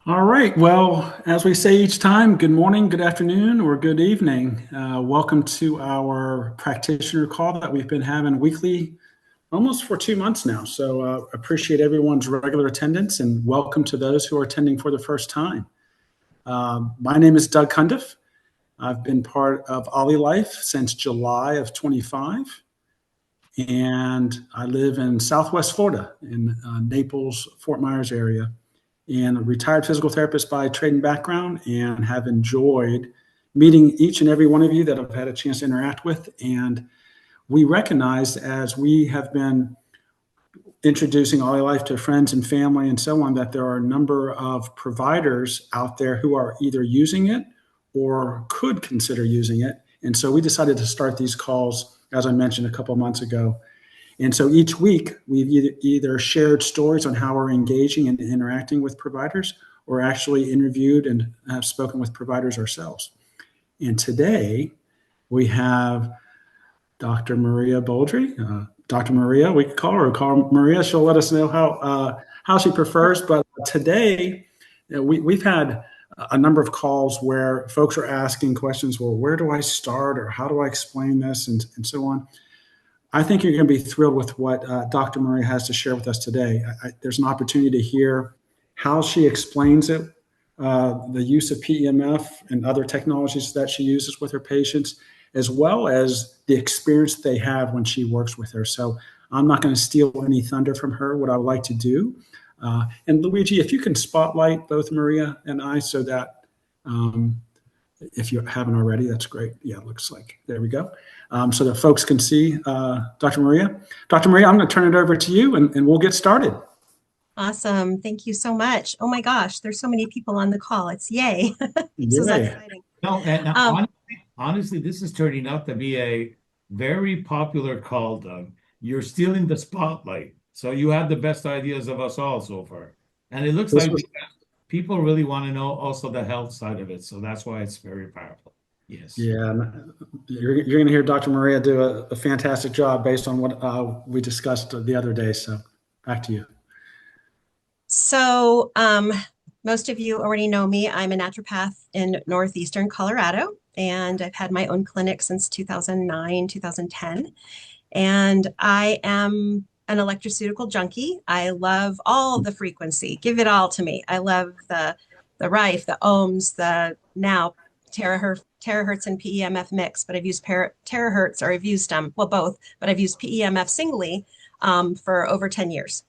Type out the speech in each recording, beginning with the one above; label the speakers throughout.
Speaker 1: All right. Well, as we say each time, good morning, good afternoon, or good evening. Welcome to our practitioner call that we've been having weekly almost for 2 months now. So appreciate everyone's regular attendance and welcome to those who are attending for the first time. My name is Doug Cundiff. I've been part of OlyLife since July of 25, and I live in Southwest Florida in Naples, Fort Myers area, and a retired physical therapist by trade and background, and have enjoyed meeting each and every one of you that I've had a chance to interact with. And we recognize, as we have been introducing OlyLife to friends and family and so on, that there are a number of providers out there who are either using it or could consider using it. And so we decided to start these calls, as I mentioned a couple of months ago. And so each week we've either shared stories on how we're engaging and interacting with providers, or actually interviewed and have spoken with providers ourselves. And today we have Dr. Maria Boldry. Dr. Maria, we could call her Maria. She'll let us know how she prefers. But today, we've had a number of calls where folks are asking questions. Well, where do I start, or how do I explain this, and so on. I think you're going to be thrilled with what Dr. Maria has to share with us today. There's an opportunity to hear how she explains it, the use of PEMF and other technologies that she uses with her patients, as well as the experience they have when she works with her. So I'm not going to steal any thunder from her. What I would like to do, and Luigi, if you can spotlight both Maria and I, so that if you haven't already, that's great. Yeah, it looks like there we go. So that folks can see Dr. Maria. Dr. Maria, I'm going to turn it over to you, and we'll get started.
Speaker 2: Awesome. Thank you so much. Oh my gosh, there's so many people on the call. It's yay. This is
Speaker 1: Yeah.
Speaker 2: exciting.
Speaker 3: No, and
Speaker 2: Um,
Speaker 3: honestly, this is turning out to be a very popular call, Doug. You're stealing the spotlight. So you have the best ideas of us all so far. And it looks
Speaker 1: This
Speaker 3: like
Speaker 1: was
Speaker 3: people really want to know also the health side of it. So that's why it's very powerful. Yes.
Speaker 1: Yeah, you're going to hear Dr. Maria do a fantastic job based on what we discussed the other day. So back to you.
Speaker 2: so, um, Most of you already know me. I'm a naturopath in Northeastern Colorado, and I've had my own clinic since 2009, 2010. And I am an electroceutical junkie. I love all the frequency. Give it all to me. I love the Rife, the ohms, the now terahertz and PEMF mix, but I've used terahertz, or I've used well, both, but I've used PEMF singly for over 10 years.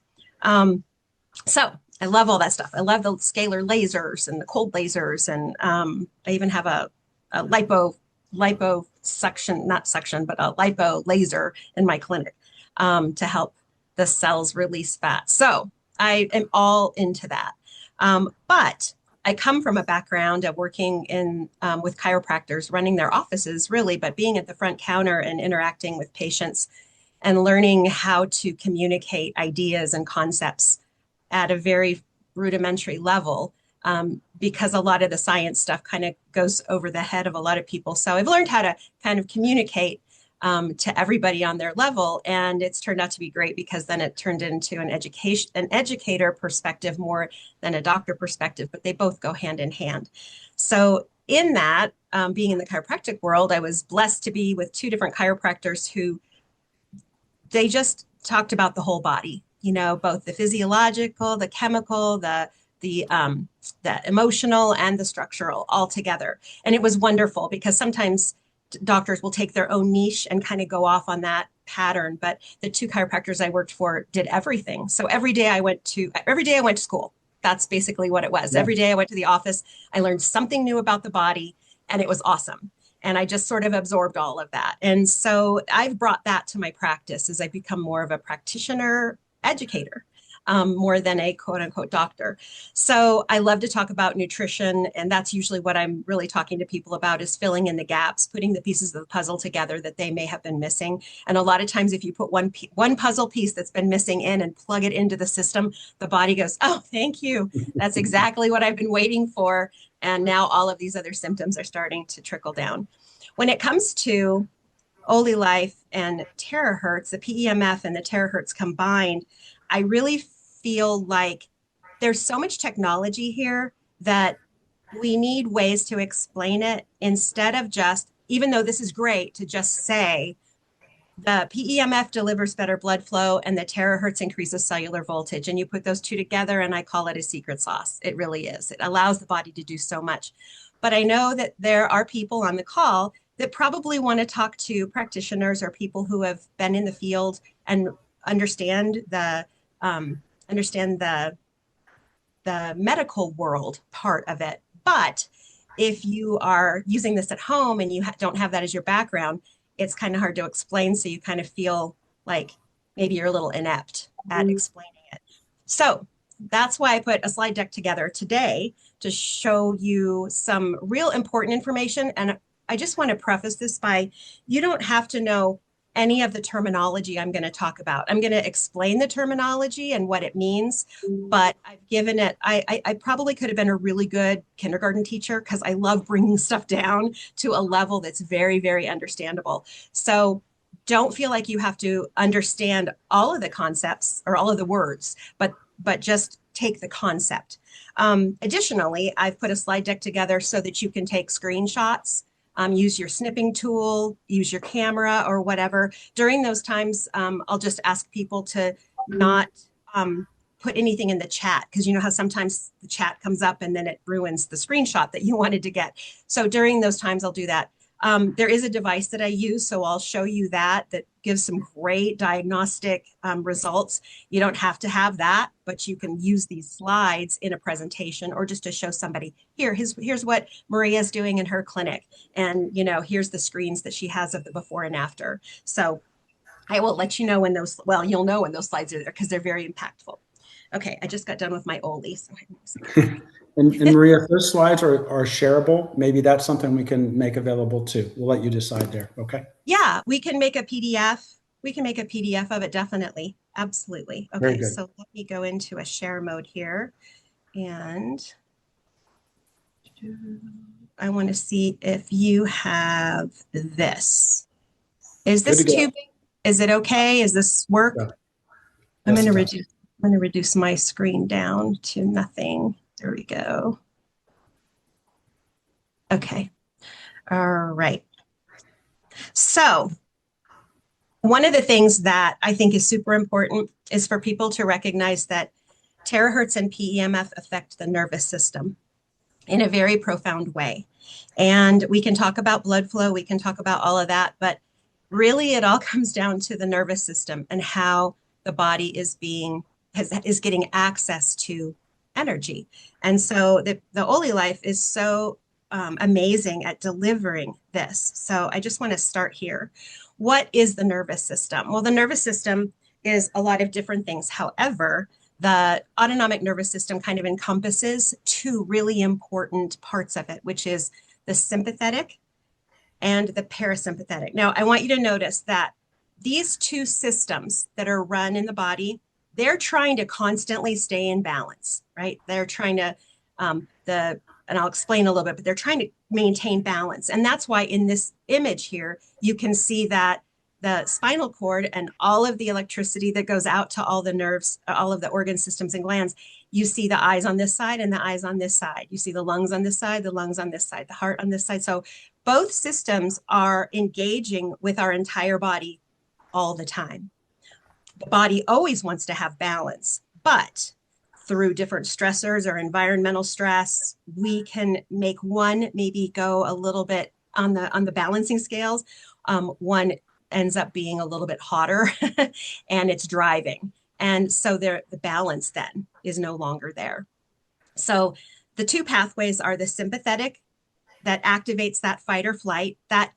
Speaker 2: So I love all that stuff. I love the scalar lasers and the cold lasers, and I even have a lipo suction, not suction, but a lipo laser in my clinic to help the cells release fat. So I am all into that. But I come from a background of working in with chiropractors, running their offices really, but being at the front counter and interacting with patients and learning how to communicate ideas and concepts at a very rudimentary level, because a lot of the science stuff kind of goes over the head of a lot of people. So I've learned how to kind of communicate to everybody on their level, and it's turned out to be great because then it turned into an educator perspective more than a doctor perspective, but they both go hand in hand. So in that, being in the chiropractic world, I was blessed to be with two different chiropractors who they just talked about the whole body, both the physiological, the chemical, the emotional, and the structural all together. And it was wonderful because sometimes doctors will take their own niche and kind of go off on that pattern. But the two chiropractors I worked for did everything. So every day I went to school. That's basically what it was.
Speaker 1: Yeah.
Speaker 2: Every day I went to the office, I learned something new about the body, and it was awesome. And I just sort of absorbed all of that. And so I've brought that to my practice as I become more of a practitioner educator, more than a quote unquote doctor. So I love to talk about nutrition. And that's usually what I'm really talking to people about, is filling in the gaps, putting the pieces of the puzzle together that they may have been missing. And a lot of times, if you put one puzzle piece that's been missing in and plug it into the system, the body goes, oh, thank you. That's exactly what I've been waiting for. And now all of these other symptoms are starting to trickle down. When it comes to OlyLife and terahertz, the PEMF and the terahertz combined, I really feel like there's so much technology here that we need ways to explain it instead of just, even though this is great, to just say the PEMF delivers better blood flow and the terahertz increases cellular voltage. And you put those two together, and I call it a secret sauce. It really is. It allows the body to do so much. But I know that there are people on the call that probably want to talk to practitioners or people who have been in the field and understand the medical world part of it. But if you are using this at home and you don't have that as your background, it's kind of hard to explain. So you kind of feel like maybe you're a little inept at explaining it. So that's why I put a slide deck together today to show you some real important information. And I just want to preface this by, you don't have to know any of the terminology I'm going to talk about. I'm going to explain the terminology and what it means, but I've given it, I probably could have been a really good kindergarten teacher because I love bringing stuff down to a level that's very, very understandable. So don't feel like you have to understand all of the concepts or all of the words, but just take the concept. Additionally, I've put a slide deck together so that you can take screenshots. Use your snipping tool, use your camera or whatever. During those times, I'll just ask people to not put anything in the chat, because you know how sometimes the chat comes up and then it ruins the screenshot that you wanted to get. So during those times, I'll do that. There is a device that I use, so I'll show you that gives some great diagnostic results. You don't have to have that, but you can use these slides in a presentation or just to show somebody, here's what Maria's doing in her clinic. And, you know, here's the screens that she has of the before and after. So I will let you know when those, well, you'll know when those slides are there because they're very impactful. Okay, I just got done with my Oly. So
Speaker 1: and Maria, if those slides are shareable, maybe that's something we can make available too. We'll let you decide there, okay?
Speaker 2: Yeah, we can make a PDF. We can make a PDF of it, definitely. Absolutely. Okay, so let me go into a share mode here. And I want to see if you have this. Is this too big? Is it okay? Is this work? Yeah. I'm going to reduce my screen down to nothing. There we go. Okay. All right. So one of the things that I think is super important is for people to recognize that terahertz and PEMF affect the nervous system in a very profound way. And we can talk about blood flow, we can talk about all of that, but really it all comes down to the nervous system and how the body is getting access to energy. And so the OlyLife is so amazing at delivering this. So I just want to start here. What is the nervous system? Well, the nervous system is a lot of different things. However, the autonomic nervous system kind of encompasses two really important parts of it, which is the sympathetic and the parasympathetic. Now, I want you to notice that these two systems that are run in the body, they're trying to constantly stay in balance, right? They're trying to, and I'll explain a little bit, but they're trying to maintain balance. And that's why in this image here, you can see that the spinal cord and all of the electricity that goes out to all the nerves, all of the organ systems and glands, you see the eyes on this side and the eyes on this side. You see the lungs on this side, the lungs on this side, the heart on this side. So both systems are engaging with our entire body all the time. The body always wants to have balance, but through different stressors or environmental stress, we can make one maybe go a little bit on the balancing scales. One ends up being a little bit hotter and it's driving. And so the balance then is no longer there. So the two pathways are the sympathetic that activates that fight or flight, that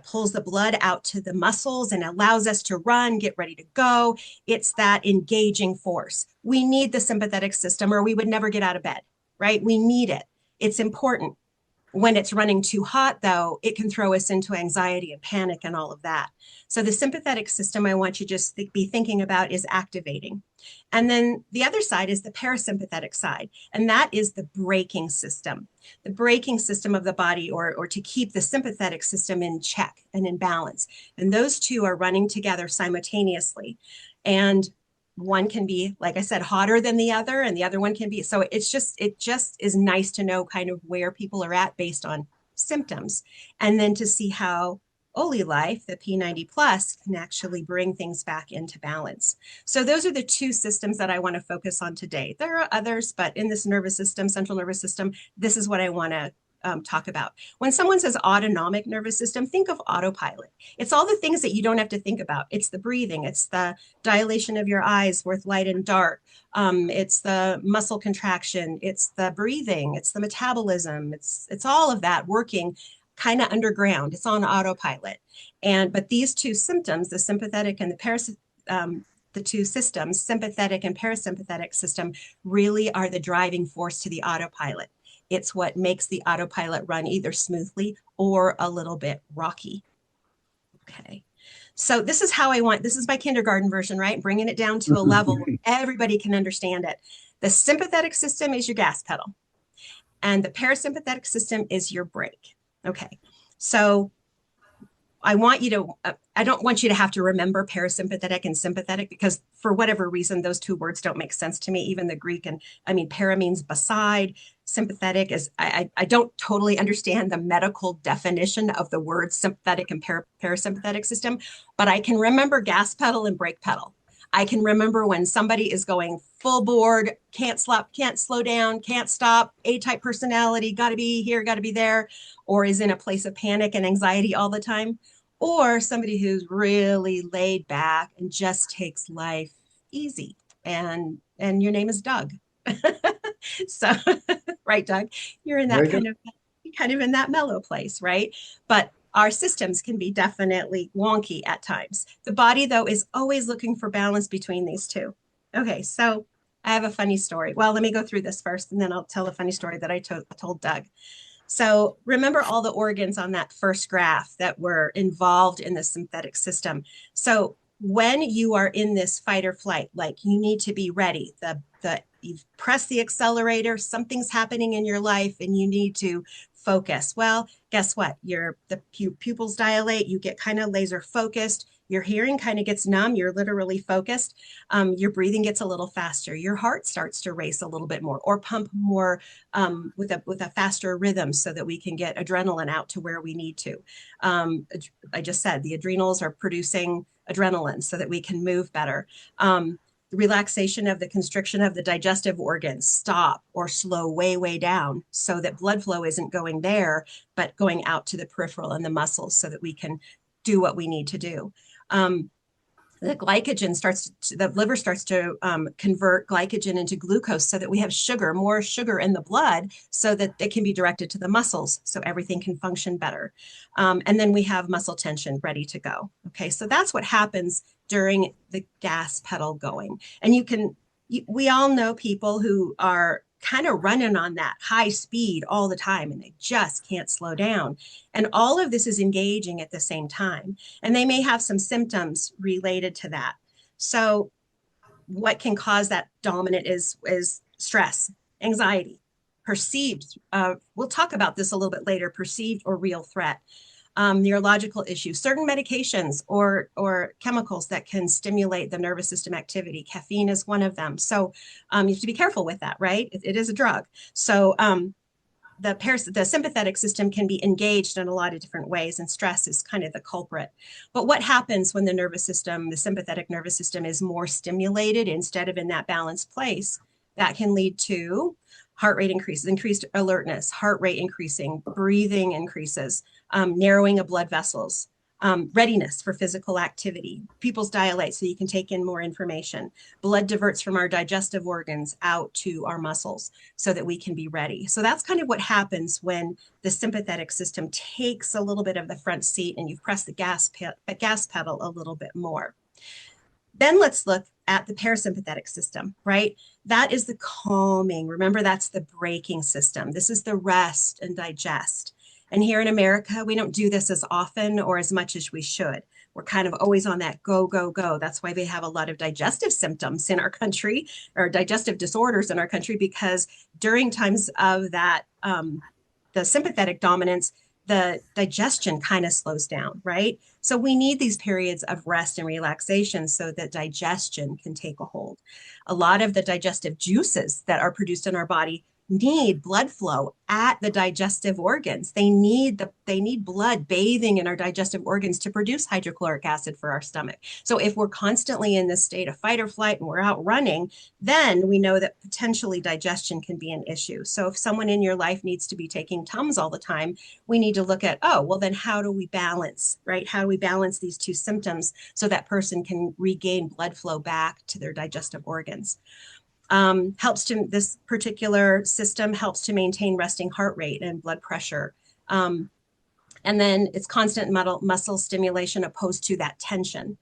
Speaker 2: pulls the blood out to the muscles and allows us to run, get ready to go. It's that engaging force. We need the sympathetic system or we would never get out of bed, right? We need it. It's important. When it's running too hot, though, it can throw us into anxiety and panic and all of that. So the sympathetic system I want you to just be thinking about is activating. And then the other side is the parasympathetic side, and that is the braking system of the body, or to keep the sympathetic system in check and in balance. And those two are running together simultaneously. And one can be, like I said, hotter than the other, and the other one can be. So it just is nice to know kind of where people are at based on symptoms, and then to see how OlyLife, the P90 Plus, can actually bring things back into balance. So those are the two systems that I want to focus on today. There are others, but in this nervous system, central nervous system, this is what I want to talk about. When someone says autonomic nervous system, think of autopilot. It's all the things that you don't have to think about. It's the breathing, it's the dilation of your eyes with light and dark. It's the muscle contraction, it's the breathing, it's the metabolism, it's all of that working kind of underground. It's on autopilot. But these two symptoms, the sympathetic and the two systems, sympathetic and parasympathetic system, really are the driving force to the autopilot. It's what makes the autopilot run either smoothly or a little bit rocky. Okay. So this is how this is my kindergarten version, right? Bringing it down to a level where everybody can understand it. The sympathetic system is your gas pedal, and the parasympathetic system is your brake. Okay. So I don't want you to have to remember parasympathetic and sympathetic, because for whatever reason, those two words don't make sense to me. Even the Greek, and I mean, para means beside, sympathetic is, I don't totally understand the medical definition of the words sympathetic and parasympathetic system, but I can remember gas pedal and brake pedal. I can remember when somebody is going full board, can't slow down, can't stop, A-type personality, got to be here, got to be there, or is in a place of panic and anxiety all the time, or somebody who's really laid back and just takes life easy. And your name is Doug. So, right, Doug, you're in that kind of in that mellow place, right? But our systems can be definitely wonky at times. The body, though, is always looking for balance between these two. Okay, so I have a funny story. Well, let me go through this first, and then I'll tell a funny story that I told Doug. So remember all the organs on that first graph that were involved in the sympathetic system. So when you are in this fight or flight, like you need to be ready, you've pressed the accelerator, something's happening in your life and you need to focus. Well, guess what? The pupils dilate, you get kind of laser focused, your hearing kind of gets numb, you're literally focused, your breathing gets a little faster, your heart starts to race a little bit more or pump more with a faster rhythm so that we can get adrenaline out to where we need to. I just said the adrenals are producing adrenaline so that we can move better. The relaxation of the constriction of the digestive organs stop or slow way down so that blood flow isn't going there, but going out to the peripheral and the muscles so that we can do what we need to do. The glycogen the liver starts to convert glycogen into glucose so that we have more sugar in the blood so that it can be directed to the muscles so everything can function better. And then we have muscle tension ready to go. Okay, so that's what happens during the gas pedal going. And we all know people who are kind of running on that high speed all the time and they just can't slow down. And all of this is engaging at the same time. And they may have some symptoms related to that. So what can cause that dominant is stress, anxiety, perceived, we'll talk about this a little bit later, perceived or real threat. Neurological issues, certain medications or chemicals that can stimulate the nervous system activity. Caffeine is one of them. So you have to be careful with that, right? It is a drug. So the sympathetic system can be engaged in a lot of different ways, and stress is kind of the culprit. But what happens when the sympathetic nervous system is more stimulated instead of in that balanced place? That can lead to heart rate increases, increased alertness, heart rate increasing, breathing increases, narrowing of blood vessels, readiness for physical activity. Pupils dilate so you can take in more information. Blood diverts from our digestive organs out to our muscles so that we can be ready. So that's kind of what happens when the sympathetic system takes a little bit of the front seat and you've pressed the gas pedal a little bit more. Then let's look at the parasympathetic system, right? That is the calming. Remember, that's the braking system. This is the rest and digest. And here in America, we don't do this as often or as much as we should. We're kind of always on that go, go, go. That's why we have a lot of digestive symptoms in our country, or digestive disorders in our country, because during times of that, the sympathetic dominance, the digestion kind of slows down, right? So we need these periods of rest and relaxation so that digestion can take a hold. A lot of the digestive juices that are produced in our body need blood flow at the digestive organs. They need blood bathing in our digestive organs to produce hydrochloric acid for our stomach. So if we're constantly in this state of fight or flight and we're out running, then we know that potentially digestion can be an issue. So if someone in your life needs to be taking Tums all the time, we need to look at, oh, well, then how do we balance, right? How do we balance these two symptoms so that person can regain blood flow back to their digestive organs? This particular system helps to maintain resting heart rate and blood pressure. And then it's constant muscle stimulation opposed to that tension.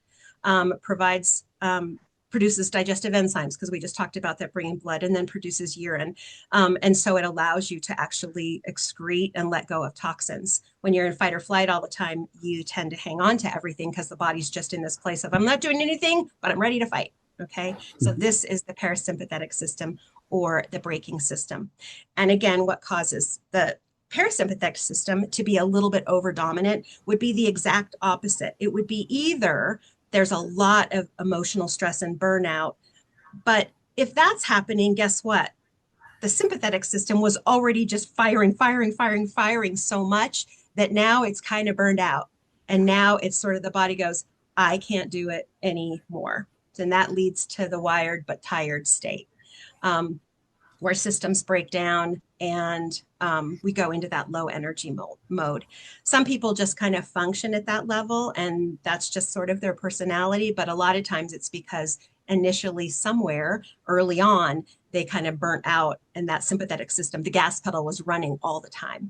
Speaker 2: Produces digestive enzymes, because we just talked about that, bringing blood, and then produces urine. And so it allows you to actually excrete and let go of toxins. When you're in fight or flight all the time, you tend to hang on to everything because the body's just in this place of, I'm not doing anything, but I'm ready to fight. Okay, so this is the parasympathetic system, or the braking system. And again, what causes the parasympathetic system to be a little bit over dominant would be the exact opposite. It would be either there's a lot of emotional stress and burnout, but if that's happening, guess what? The sympathetic system was already just firing so much that now it's kind of burned out. And now it's sort of, the body goes, I can't do it anymore. And that leads to the wired but tired state, where systems break down and we go into that low energy mode. Some people just kind of function at that level, and that's just sort of their personality. But a lot of times it's because initially, somewhere early on, they kind of burnt out, and that sympathetic system, the gas pedal, was running all the time.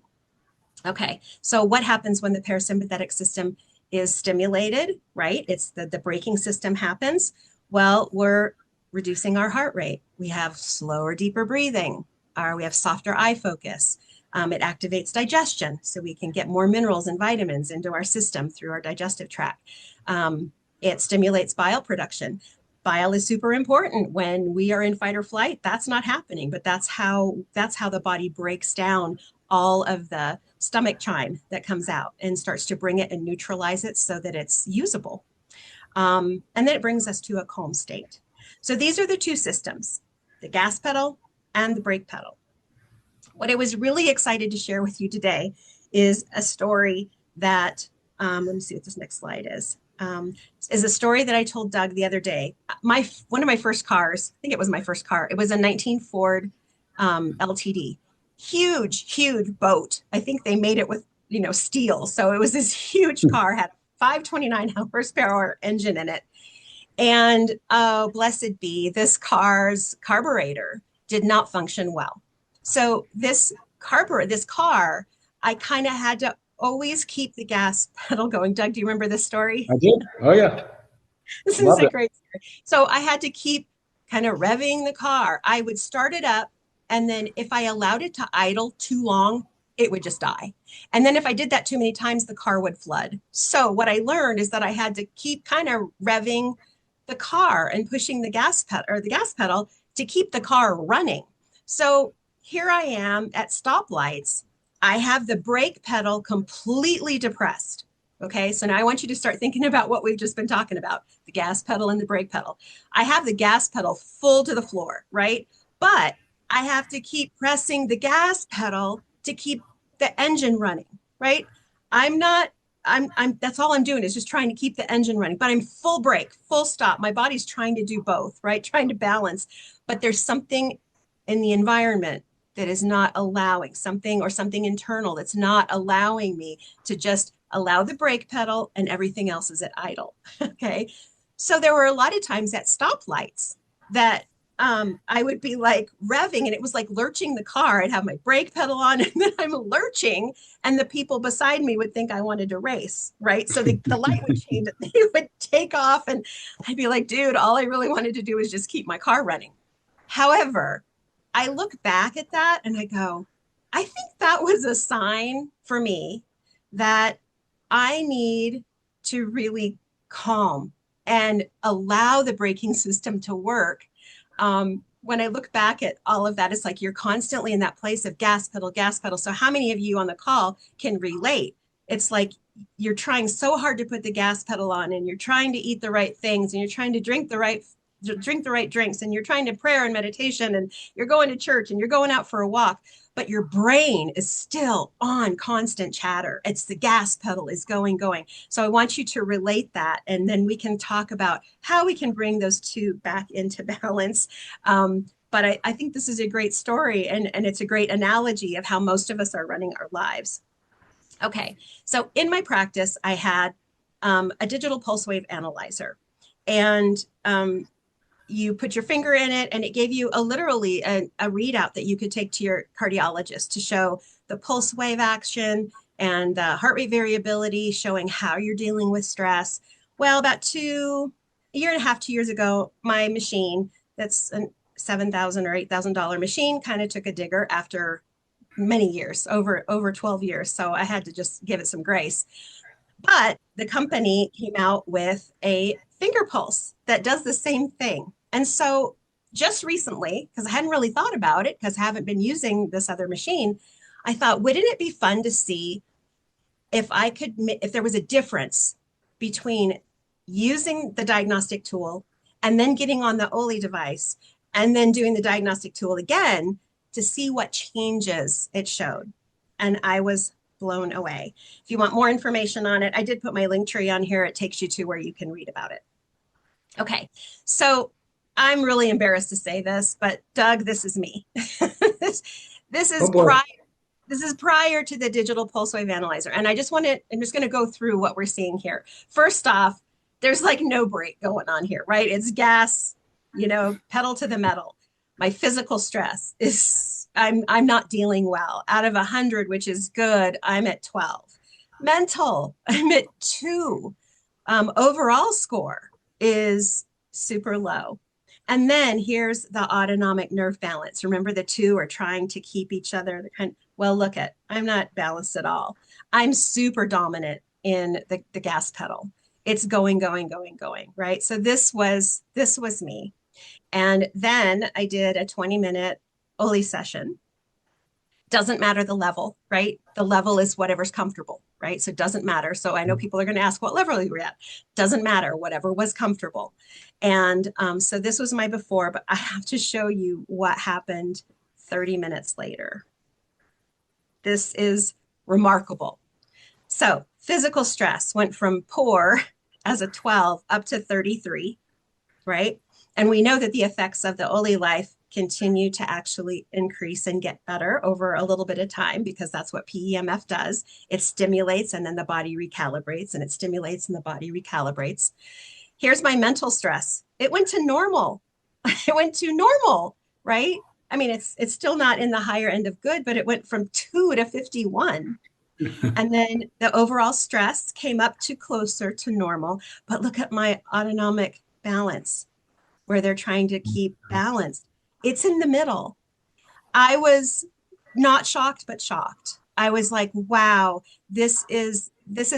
Speaker 2: Okay, so what happens when the parasympathetic system is stimulated, right? It's the braking system happens. Well, we're reducing our heart rate. We have slower, deeper breathing. We have softer eye focus. It activates digestion, so we can get more minerals and vitamins into our system through our digestive tract. It stimulates bile production. Bile is super important when we are in fight or flight. That's not happening, but that's how the body breaks down all of the stomach chyme that comes out and starts to bring it and neutralize it so that it's usable. And then it brings us to a calm state. So these are the two systems, the gas pedal and the brake pedal. What I was really excited to share with you today is a story that, let me see what this next slide is a story that I told Doug the other day. One of my first cars, I think it was my first car, it was a 19 Ford LTD. Huge boat. I think they made it with, steel. So it was this huge car, had a 529 horsepower engine in it. And blessed be, this car's carburetor did not function well. So this car, I kind of had to always keep the gas pedal going. Doug, do you remember this story?
Speaker 1: I did. Oh, yeah.
Speaker 2: This is a great story. So I had to keep kind of revving the car. I would start it up, and then if I allowed it to idle too long, it would just die. And then if I did that too many times, the car would flood. So what I learned is that I had to keep kind of revving the car and pushing the gas pedal to keep the car running. So here I am at stoplights. I have the brake pedal completely depressed. Okay, so now I want you to start thinking about what we've just been talking about, the gas pedal and the brake pedal. I have the gas pedal full to the floor, right? But I have to keep pressing the gas pedal to keep the engine running, right? That's all I'm doing is just trying to keep the engine running, but I'm full brake, full stop. My body's trying to do both, right? Trying to balance, but there's something in the environment that is not allowing something internal that's not allowing me to just allow the brake pedal and everything else is at idle. Okay. So there were a lot of times at stoplights that I would be like revving, and it was like lurching the car. I'd have my brake pedal on and then I'm lurching, and the people beside me would think I wanted to race, right? So the light would change, they would take off, and I'd be like, dude, all I really wanted to do is just keep my car running. However, I look back at that and I go, I think that was a sign for me that I need to really calm and allow the braking system to work. when I look back at all of that, it's like you're constantly in that place of gas pedal, gas pedal. So how many of you on the call can relate? It's like you're trying so hard to put the gas pedal on, and you're trying to eat the right things, and you're trying to drink the right drinks, and you're trying to prayer and meditation, and you're going to church, and you're going out for a walk, but your brain is still on constant chatter. It's the gas pedal is going. So I want you to relate that, and then we can talk about how we can bring those two back into balance. But I think this is a great story, and it's a great analogy of how most of us are running our lives. Okay, so in my practice, I had a digital pulse wave analyzer, and you put your finger in it, and it gave you literally a readout that you could take to your cardiologist to show the pulse wave action and the heart rate variability, showing how you're dealing with stress. Well, about a year and a half, 2 years ago, my machine, that's a $7,000 or $8,000 machine, kind of took a digger after many years, over 12 years. So I had to just give it some grace. But the company came out with a finger pulse that does the same thing. And so just recently, because I hadn't really thought about it, because I haven't been using this other machine, I thought, wouldn't it be fun to see if there was a difference between using the diagnostic tool and then getting on the Oly device and then doing the diagnostic tool again to see what changes it showed. And I was blown away. If you want more information on it, I did put my link tree on here. It takes you to where you can read about it. Okay, so I'm really embarrassed to say this, but Doug, this is me. this is prior to the digital pulse wave analyzer. And I'm just going to go through what we're seeing here. First off, there's like no brake going on here, right? It's gas, pedal to the metal. My physical stress is, I'm not dealing well. Out of 100, which is good, I'm at 12. Mental, I'm at 2. Overall score is super low. And then here's the autonomic nerve balance. Remember, the two are trying to keep each other. Look I'm not balanced at all. I'm super dominant in the gas pedal. It's going, right? So this was me. And then I did a 20-minute Oly session. Doesn't matter the level, right? The level is whatever's comfortable, right? So it doesn't matter. So I know people are going to ask what level you were at. Doesn't matter, whatever was comfortable. And so this was my before, but I have to show you what happened 30 minutes later. This is remarkable. So physical stress went from poor as a 12 up to 33, right? And we know that the effects of the OlyLife continue to actually increase and get better over a little bit of time, because that's what PEMF does. It stimulates and then the body recalibrates, and it stimulates and the body recalibrates. Here's my mental stress. It went to normal. It went to normal, right? I mean, it's still not in the higher end of good, but it went from 2 to 51. And then the overall stress came up to closer to normal. But look at my autonomic balance, where they're trying to keep balanced. It's in the middle. I was not shocked, but shocked. I was like, wow, this is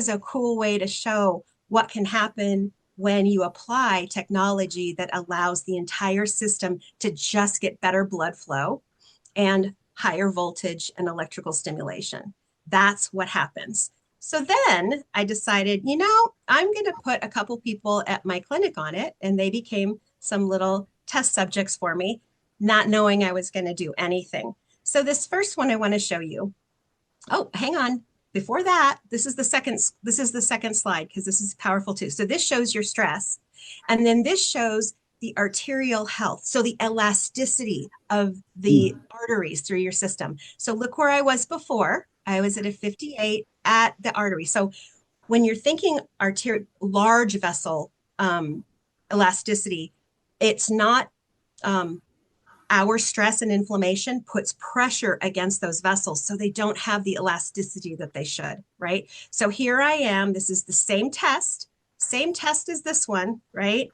Speaker 2: a cool way to show what can happen when you apply technology that allows the entire system to just get better blood flow and higher voltage and electrical stimulation. That's what happens. So then I decided, I'm going to put a couple people at my clinic on it, and they became some little test subjects for me, not knowing I was going to do anything. So this first one I want to show you. Oh, hang on. Before that, this is the second slide, because this is powerful too. So this shows your stress. And then this shows the arterial health. So the elasticity of the arteries through your system. So look where I was before. I was at a 58 at the artery. So when you're thinking large vessel elasticity, it's not our stress and inflammation puts pressure against those vessels, so they don't have the elasticity that they should, right? So here I am. This is the same test as this one, right?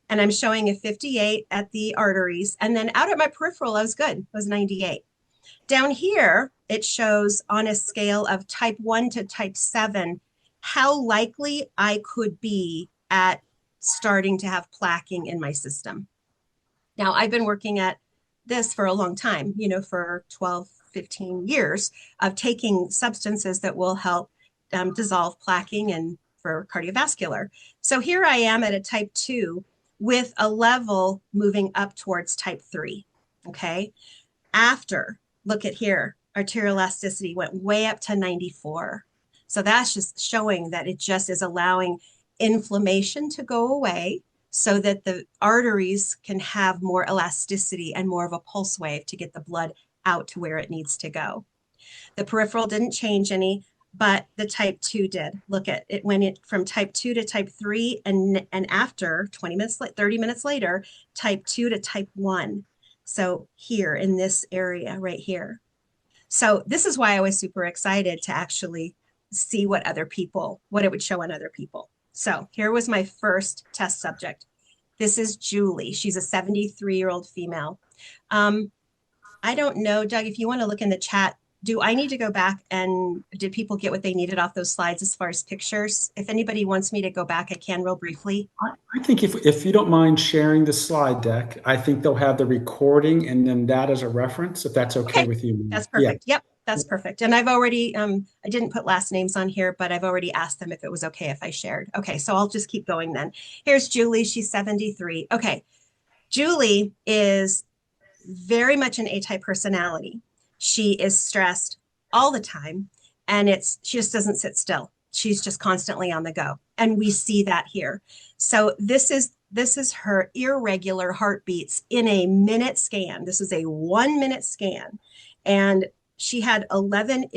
Speaker 2: And I'm showing a 58 at the arteries. And then out at my peripheral, I was good. I was 98. Down here, it shows on a scale of type 1 to type 7, how likely I could be at starting to have plaquing in my system. Now, I've been working at this for a long time, for 12, 15 years of taking substances that will help dissolve plaquing and for cardiovascular. So here I am at a type 2 with a level moving up towards type 3. Okay. After, look at here, arterial elasticity went way up to 94. So that's just showing that it just is allowing inflammation to go away so that the arteries can have more elasticity and more of a pulse wave to get the blood out to where it needs to go. The peripheral didn't change any, but the type 2 did. Look at it went from type 2 to type 3, and after 20 minutes, 30 minutes later, type 2 to type 1. So here in this area right here. So this is why I was super excited to actually see what it would show on other people. So here was my first test subject. This is Julie. She's a 73-year-old female. I don't know, Doug, if you want to look in the chat, do I need to go back and did people get what they needed off those slides as far as pictures? If anybody wants me to go back, I can real briefly.
Speaker 1: I think if you don't mind sharing the slide deck, I think they'll have the recording and then that as a reference, if that's okay with you.
Speaker 2: That's perfect. Yeah. Yep, that's perfect. And I've already, I didn't put last names on here, but I've already asked them if it was okay if I shared. Okay, so I'll just keep going then. Here's Julie. She's 73. Okay, Julie is very much an A-type personality. She is stressed all the time, and she just doesn't sit still. She's just constantly on the go. And we see that here. So this is her irregular heartbeats in a minute scan. This is a 1-minute scan. And she had 11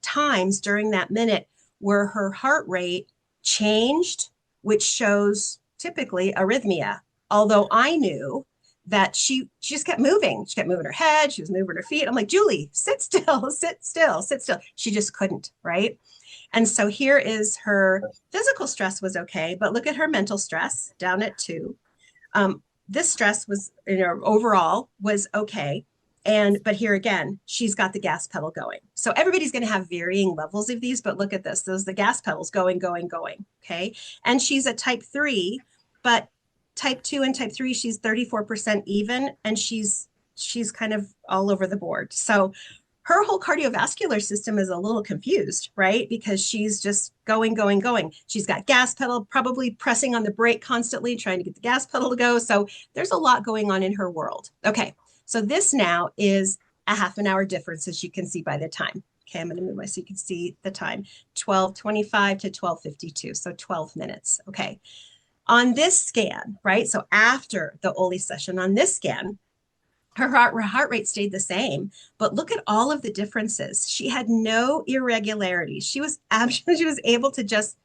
Speaker 2: times during that minute where her heart rate changed, which shows typically arrhythmia. Although I knew that she just kept moving. She kept moving her head. She was moving her feet. I'm like, Julie, sit still, sit still, sit still. She just couldn't, right? And so here is her physical stress was okay, but look at her mental stress down at 2. This stress was, overall was okay. But here again, she's got the gas pedal going. So everybody's going to have varying levels of these, but look at this. Those the gas pedals going, going, going. Okay. And she's a type 3, but type 2 and type 3, she's 34% even, and she's kind of all over the board. So her whole cardiovascular system is a little confused, right? Because she's just going, going, going. She's got gas pedal, probably pressing on the brake constantly, trying to get the gas pedal to go. So there's a lot going on in her world. Okay, so this now is a half an hour difference, as you can see by the time. Okay, I'm going to move so you can see the time, 12:25 to 12:52, so 12 minutes. Okay. On this scan, right? So after the Oly session, on this scan, her heart rate stayed the same, but look at all of the differences. She had no irregularities. She was able to just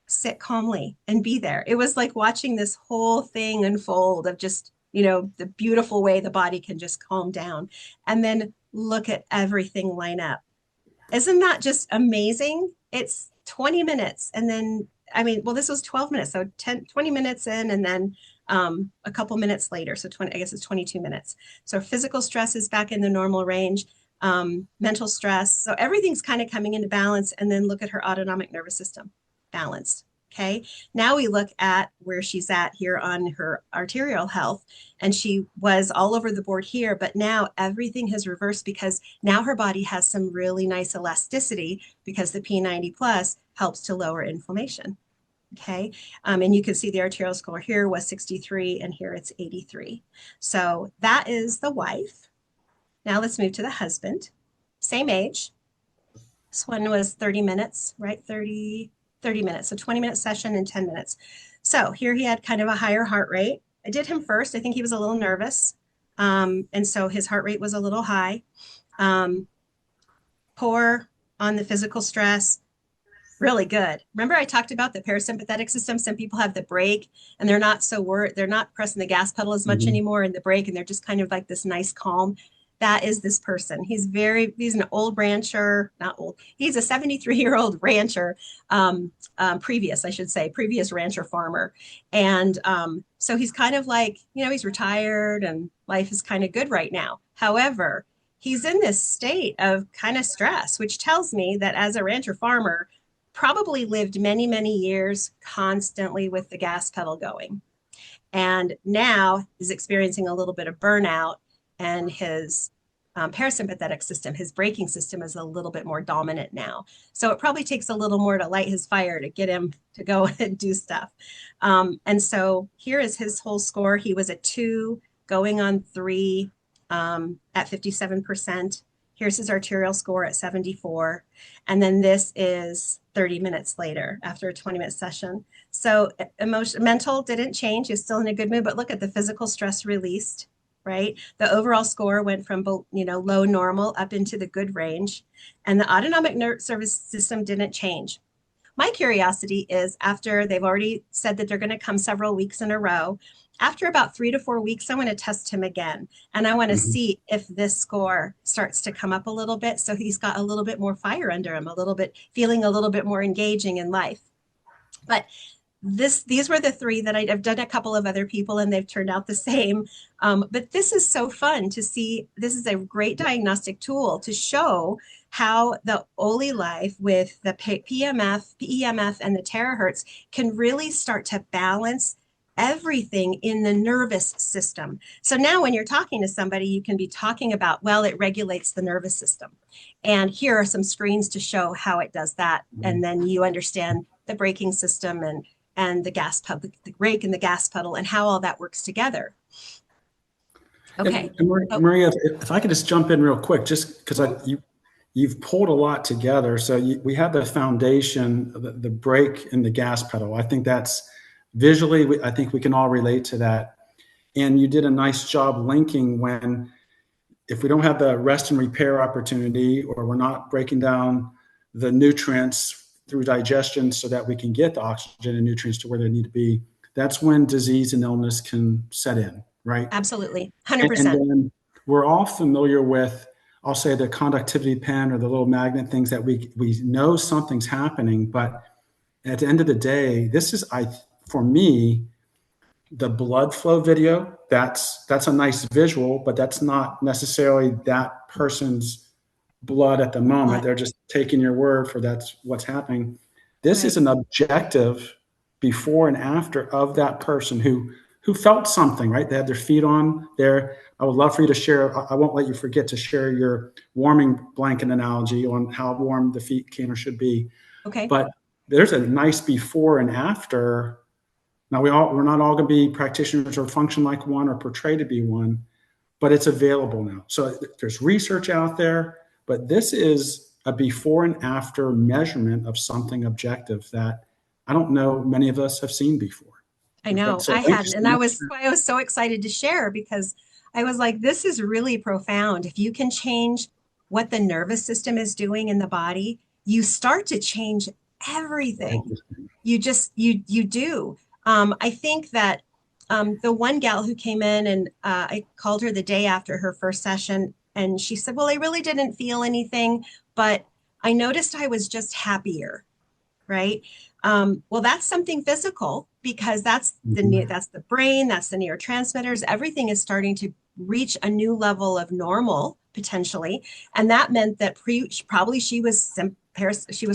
Speaker 2: sit calmly and be there. It was like watching this whole thing unfold of just, the beautiful way the body can just calm down. And then look at everything line up. Isn't that just amazing? It's 20 minutes and then this was 12 minutes, so 20 minutes in, and then a couple minutes later, so I guess it's 22 minutes. So physical stress is back in the normal range, mental stress. So everything's kind of coming into balance, and then look at her autonomic nervous system, balanced. Okay, now we look at where she's at here on her arterial health, and she was all over the board here, but now everything has reversed because now her body has some really nice elasticity because the P90 plus helps to lower inflammation. Okay, and you can see the arterial score here was 63, and here it's 83. So that is the wife. Now let's move to the husband. Same age. This one was 30 minutes, right? 30 minutes, so 20-minute session and 10 minutes. So here he had kind of a higher heart rate. I did him first. I think he was a little nervous. And so his heart rate was a little high. Poor on the physical stress, really good. Remember I talked about the parasympathetic system? Some people have the brake and they're not so worried. They're not pressing the gas pedal as much anymore in the brake, and they're just kind of like this nice calm. That is this person. He's an old rancher, not old. He's a 73-year-old rancher, previous rancher farmer. And so he's kind of like, he's retired and life is kind of good right now. However, he's in this state of kind of stress, which tells me that as a rancher farmer, probably lived many, many years constantly with the gas pedal going. And now is experiencing a little bit of burnout and his parasympathetic system, his braking system, is a little bit more dominant now. So it probably takes a little more to light his fire to get him to go and do stuff. And so here is his whole score. He was a 2 going on 3 at 57%. Here's his arterial score at 74. And then this is 30 minutes later after a 20-minute session. So mental didn't change. He's still in a good mood, but look at the physical stress released, right? The overall score went from, low normal up into the good range. And the autonomic nervous system didn't change. My curiosity is, after they've already said that they're going to come several weeks in a row, after about 3 to 4 weeks, I want to test him again. And I want to see if this score starts to come up a little bit. So he's got a little bit more fire under him, feeling a little bit more engaging in life. But these were the 3 that I've done a couple of other people, and they've turned out the same. But this is so fun to see. This is a great diagnostic tool to show how the OlyLife with the PEMF, and the terahertz can really start to balance everything in the nervous system. So now when you're talking to somebody, you can be talking about, well, it regulates the nervous system. And here are some screens to show how it does that. And then you understand the braking system and the gas pedal, the brake and the gas pedal, and how all that works together. Okay.
Speaker 1: And Maria, if I could just jump in real quick, just because you've pulled a lot together. So we have the foundation, the brake and the gas pedal. I think that's visually, I think we can all relate to that. And you did a nice job linking if we don't have the rest and repair opportunity, or we're not breaking down the nutrients through digestion so that we can get the oxygen and nutrients to where they need to be, that's when disease and illness can set in, right?
Speaker 2: Absolutely. 100%.
Speaker 1: And then we're all familiar with, I'll say, the conductivity pen or the little magnet things that we know something's happening. But at the end of the day, this is, for me, the blood flow video. That's a nice visual, but that's not necessarily that person's blood at the moment. They're just taking your word for that's what's happening. This is an objective before and after of that person who felt something, right? They had their feet on there. I would love for you to share. I won't let you forget to share your warming blanket analogy on how warm the feet can or should be.
Speaker 2: Okay.
Speaker 1: But there's a nice before and after. Now we're not all going to be practitioners or function like one or portray to be one, but it's available now. So there's research out there, but this is a before and after measurement of something objective that I don't know many of us have seen before.
Speaker 2: I know. I hadn't. And I was so excited to share, because I was like, this is really profound. If you can change what the nervous system is doing in the body, you start to change everything. You do. I think that the one gal who came in, and I called her the day after her first session, and she said, well, I really didn't feel anything, but I noticed I was just happier. Right. Well, that's something physical, because that's the brain, that's the neurotransmitters. Everything is starting to reach a new level of normal potentially. And that meant that she was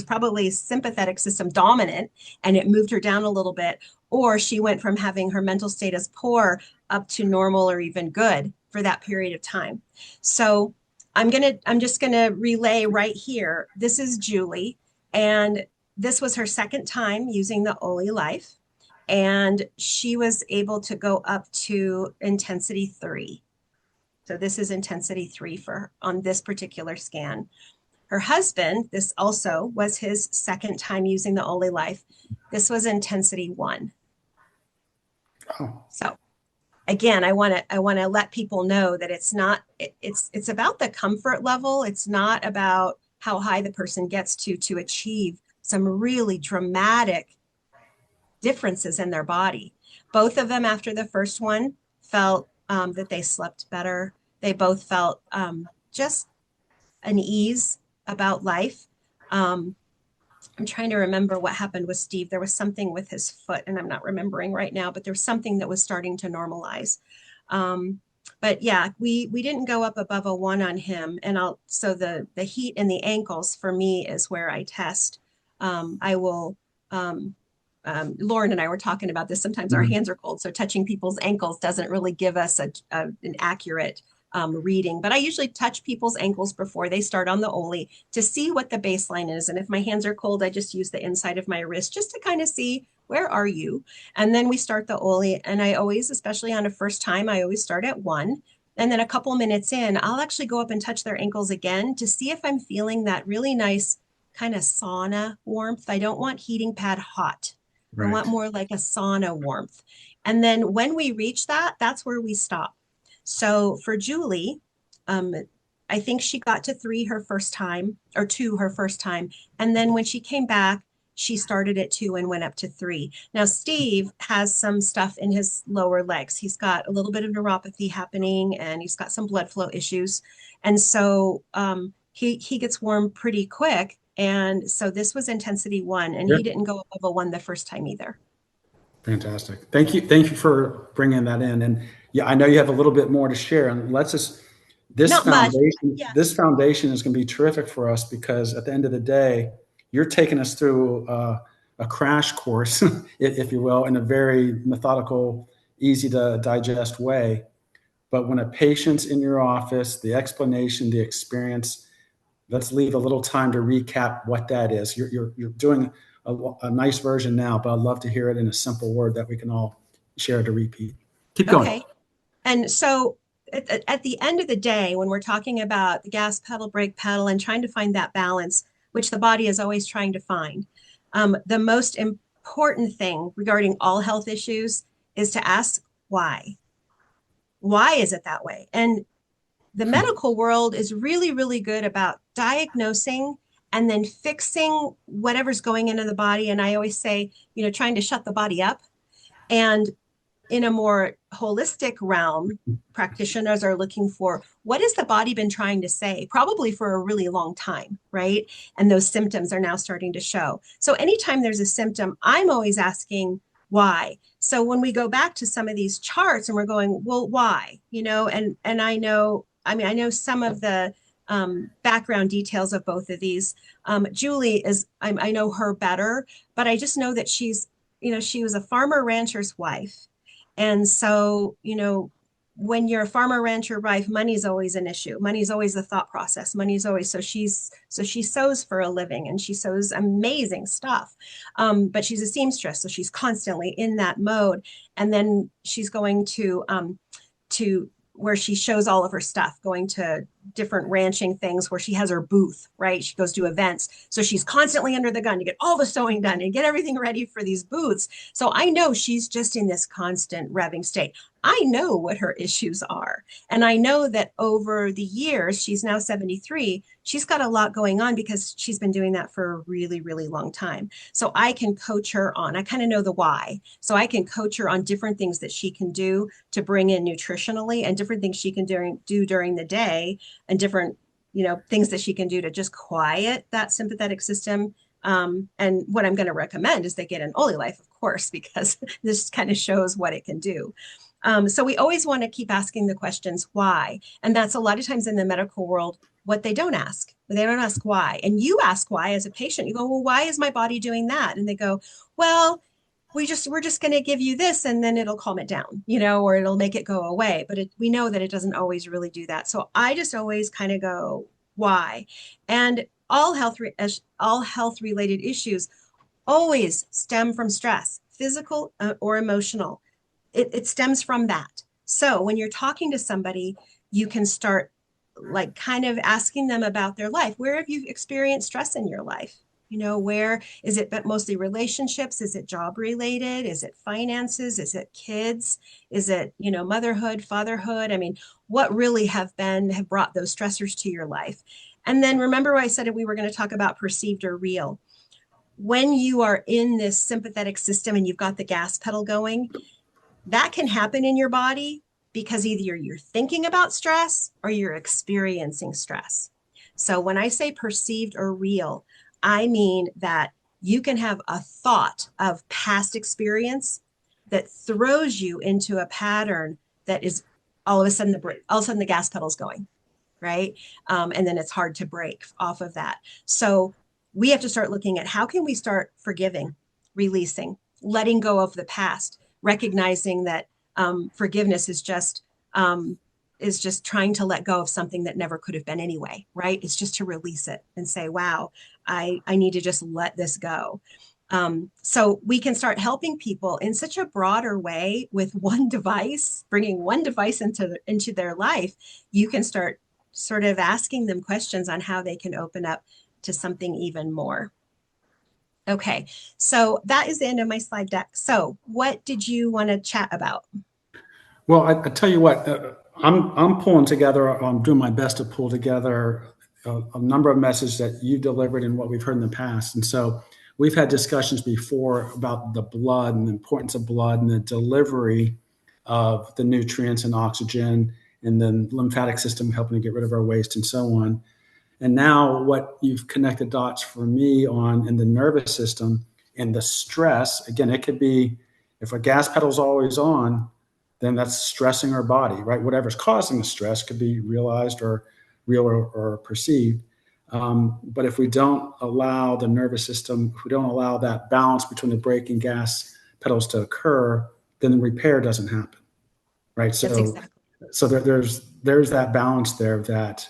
Speaker 2: probably sympathetic system dominant, and it moved her down a little bit, or she went from having her mental state as poor up to normal or even good for that period of time. So I'm just gonna relay right here. This is Julie, and this was her second time using the OlyLife, and she was able to go up to intensity 3. So this is intensity 3 for her on this particular scan. Her husband, this also was his second time using the OlyLife. This was intensity 1.
Speaker 1: Oh.
Speaker 2: So again, I want to let people know that it's about the comfort level. It's not about how high the person gets to achieve some really dramatic differences in their body. Both of them, after the first one, felt that they slept better. They both felt just an ease about life. I'm trying to remember what happened with Steve. There was something with his foot, and I'm not remembering right now, but there was something that was starting to normalize. But yeah, we didn't go up above a 1 on him. And so the heat in the ankles for me is where I test. Lauren and I were talking about this. Sometimes our hands are cold, so touching people's ankles doesn't really give us an accurate reading, but I usually touch people's ankles before they start on the Oly to see what the baseline is. And if my hands are cold, I just use the inside of my wrist just to kind of see, where are you? And then we start the Oly. And I always, especially on a first time, I always start at 1. And then a couple minutes in, I'll actually go up and touch their ankles again to see if I'm feeling that really nice kind of sauna warmth. I don't want heating pad hot.
Speaker 1: Right.
Speaker 2: I want more like a sauna warmth. And then when we reach that, that's where we stop. So for Julie, I think she got to 3 her first time, or 2 her first time. And then when she came back, she started at 2 and went up to 3. Now, Steve has some stuff in his lower legs. He's got a little bit of neuropathy happening, and he's got some blood flow issues. And so he gets warm pretty quick. And so this was intensity 1, and he didn't go above a 1 the first time either.
Speaker 1: Fantastic. Thank you. Thank you for bringing that in. And yeah, I know you have a little bit more to share, and this foundation is going to be terrific for us, because at the end of the day, you're taking us through a crash course, if you will, in a very methodical, easy to digest way. But when a patient's in your office, the explanation, the experience, let's leave a little time to recap what that is. You're doing a nice version now, but I'd love to hear it in a simple word that we can all share to repeat. Keep going.
Speaker 2: Okay. And so at the end of the day, when we're talking about the gas pedal, brake pedal, and trying to find that balance, which the body is always trying to find, the most important thing regarding all health issues is to ask why. Why is it that way? And the medical world is really, really good about diagnosing and then fixing whatever's going into the body. And I always say, trying to shut the body up. And in a more holistic realm, practitioners are looking for, what has the body been trying to say? Probably for a really long time, right? And those symptoms are now starting to show. So anytime there's a symptom, I'm always asking why. So when we go back to some of these charts and we're going, well, why? And I know some of the background details of both of these. Julie I know her better, but I just know that she was a farmer rancher's wife. And so, when you're a farmer rancher wife, money's always an issue. Money's always the thought process. Money's always, so she sews for a living, and she sews amazing stuff. But she's a seamstress, so she's constantly in that mode. And then she's going to where she shows all of her stuff, going to different ranching things where she has her booth, right? She goes to events. So she's constantly under the gun to get all the sewing done and get everything ready for these booths. So I know she's just in this constant revving state. I know what her issues are. And I know that over the years, she's now 73, she's got a lot going on because she's been doing that for a really, really long time. So I can coach her on, I kind of know the why. So I can coach her on different things that she can do to bring in nutritionally, and different things she can do during the day, and different, things that she can do to just quiet that sympathetic system. And what I'm going to recommend is they get an OlyLife, of course, because this kind of shows what it can do. So we always want to keep asking the questions, why? And that's a lot of times in the medical world, what they don't ask. They don't ask why. And you ask why as a patient. You go, well, why is my body doing that? And they go, well, we're just going to give you this, and then it'll calm it down, or it'll make it go away. But we know that it doesn't always really do that. So I just always kind of go, why? And all health related issues always stem from stress, physical or emotional. It stems from that. So when you're talking to somebody, you can start like kind of asking them about their life. Where have you experienced stress in your life? Where is it, but mostly relationships? Is it job related? Is it finances? Is it kids? Is it, motherhood, fatherhood? I mean, what really have brought those stressors to your life? And then remember I said we were going to talk about perceived or real. When you are in this sympathetic system and you've got the gas pedal going, that can happen in your body because either you're thinking about stress or you're experiencing stress. So when I say perceived or real, I mean that you can have a thought of past experience that throws you into a pattern that is all of a sudden the gas pedal's going, right? And then it's hard to break off of that. So we have to start looking at how can we start forgiving, releasing, letting go of the past, recognizing that forgiveness is just is just trying to let go of something that never could have been anyway, right? It's just to release it and say, wow, I need to just let this go. So we can start helping people in such a broader way with one device, bringing one device into their life. You can start sort of asking them questions on how they can open up to something even more. Okay, so that is the end of my slide deck. So what did you want to chat about?
Speaker 1: Well, I tell you what, I'm pulling together. I'm doing my best to pull together a number of messages that you delivered and what we've heard in the past. And so we've had discussions before about the blood and the importance of blood and the delivery of the nutrients and oxygen, and then lymphatic system helping to get rid of our waste and so on. And now what you've connected dots for me on in the nervous system and the stress, again, it could be if a gas pedal's always on, then that's stressing our body, right? Whatever's causing the stress could be realized or real or perceived. But if we don't allow the nervous system, if we don't allow that balance between the brake and gas pedals to occur, then the repair doesn't happen, right?
Speaker 2: That's exactly.
Speaker 1: So there's that balance there that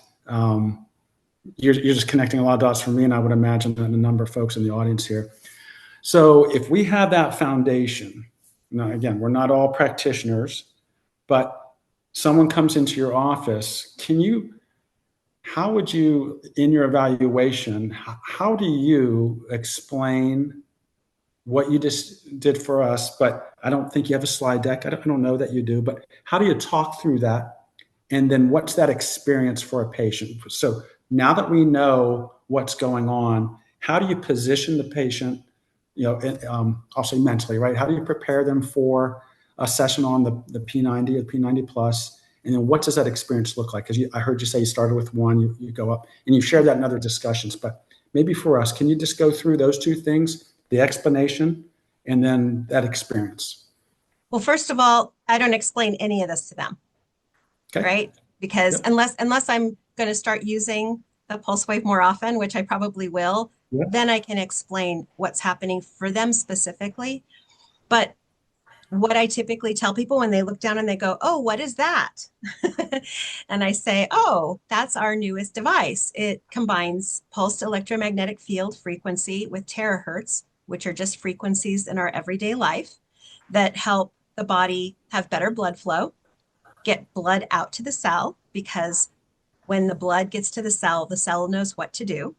Speaker 1: you're just connecting a lot of dots for me, and I would imagine and a number of folks in the audience here. So if we have that foundation, now again, we're not all practitioners, but someone comes into your office, how would you, in your evaluation, how do you explain what you just did for us? But I don't think you have a slide deck. I don't know that you do, but how do you talk through that? And then what's that experience for a patient? So now that we know what's going on, how do you position the patient, I'll say mentally, right? How do you prepare them for a session on the P90 or P90 plus? And then what does that experience look like? Because I heard you say you started with one, you go up, and you shared that in other discussions. But maybe for us, can you just go through those two things, the explanation and then that experience?
Speaker 2: Well, first of all, I don't explain any of this to them,
Speaker 1: Okay.
Speaker 2: right? Because
Speaker 1: Yep.
Speaker 2: unless I'm going to start using the pulse wave more often, which I probably will,
Speaker 1: Yep.
Speaker 2: then I can explain what's happening for them specifically. But what I typically tell people when they look down and they go, oh, what is that? And I say, oh, that's our newest device. It combines pulsed electromagnetic field frequency with terahertz, which are just frequencies in our everyday life that help the body have better blood flow, get blood out to the cell, because when the blood gets to the cell knows what to do.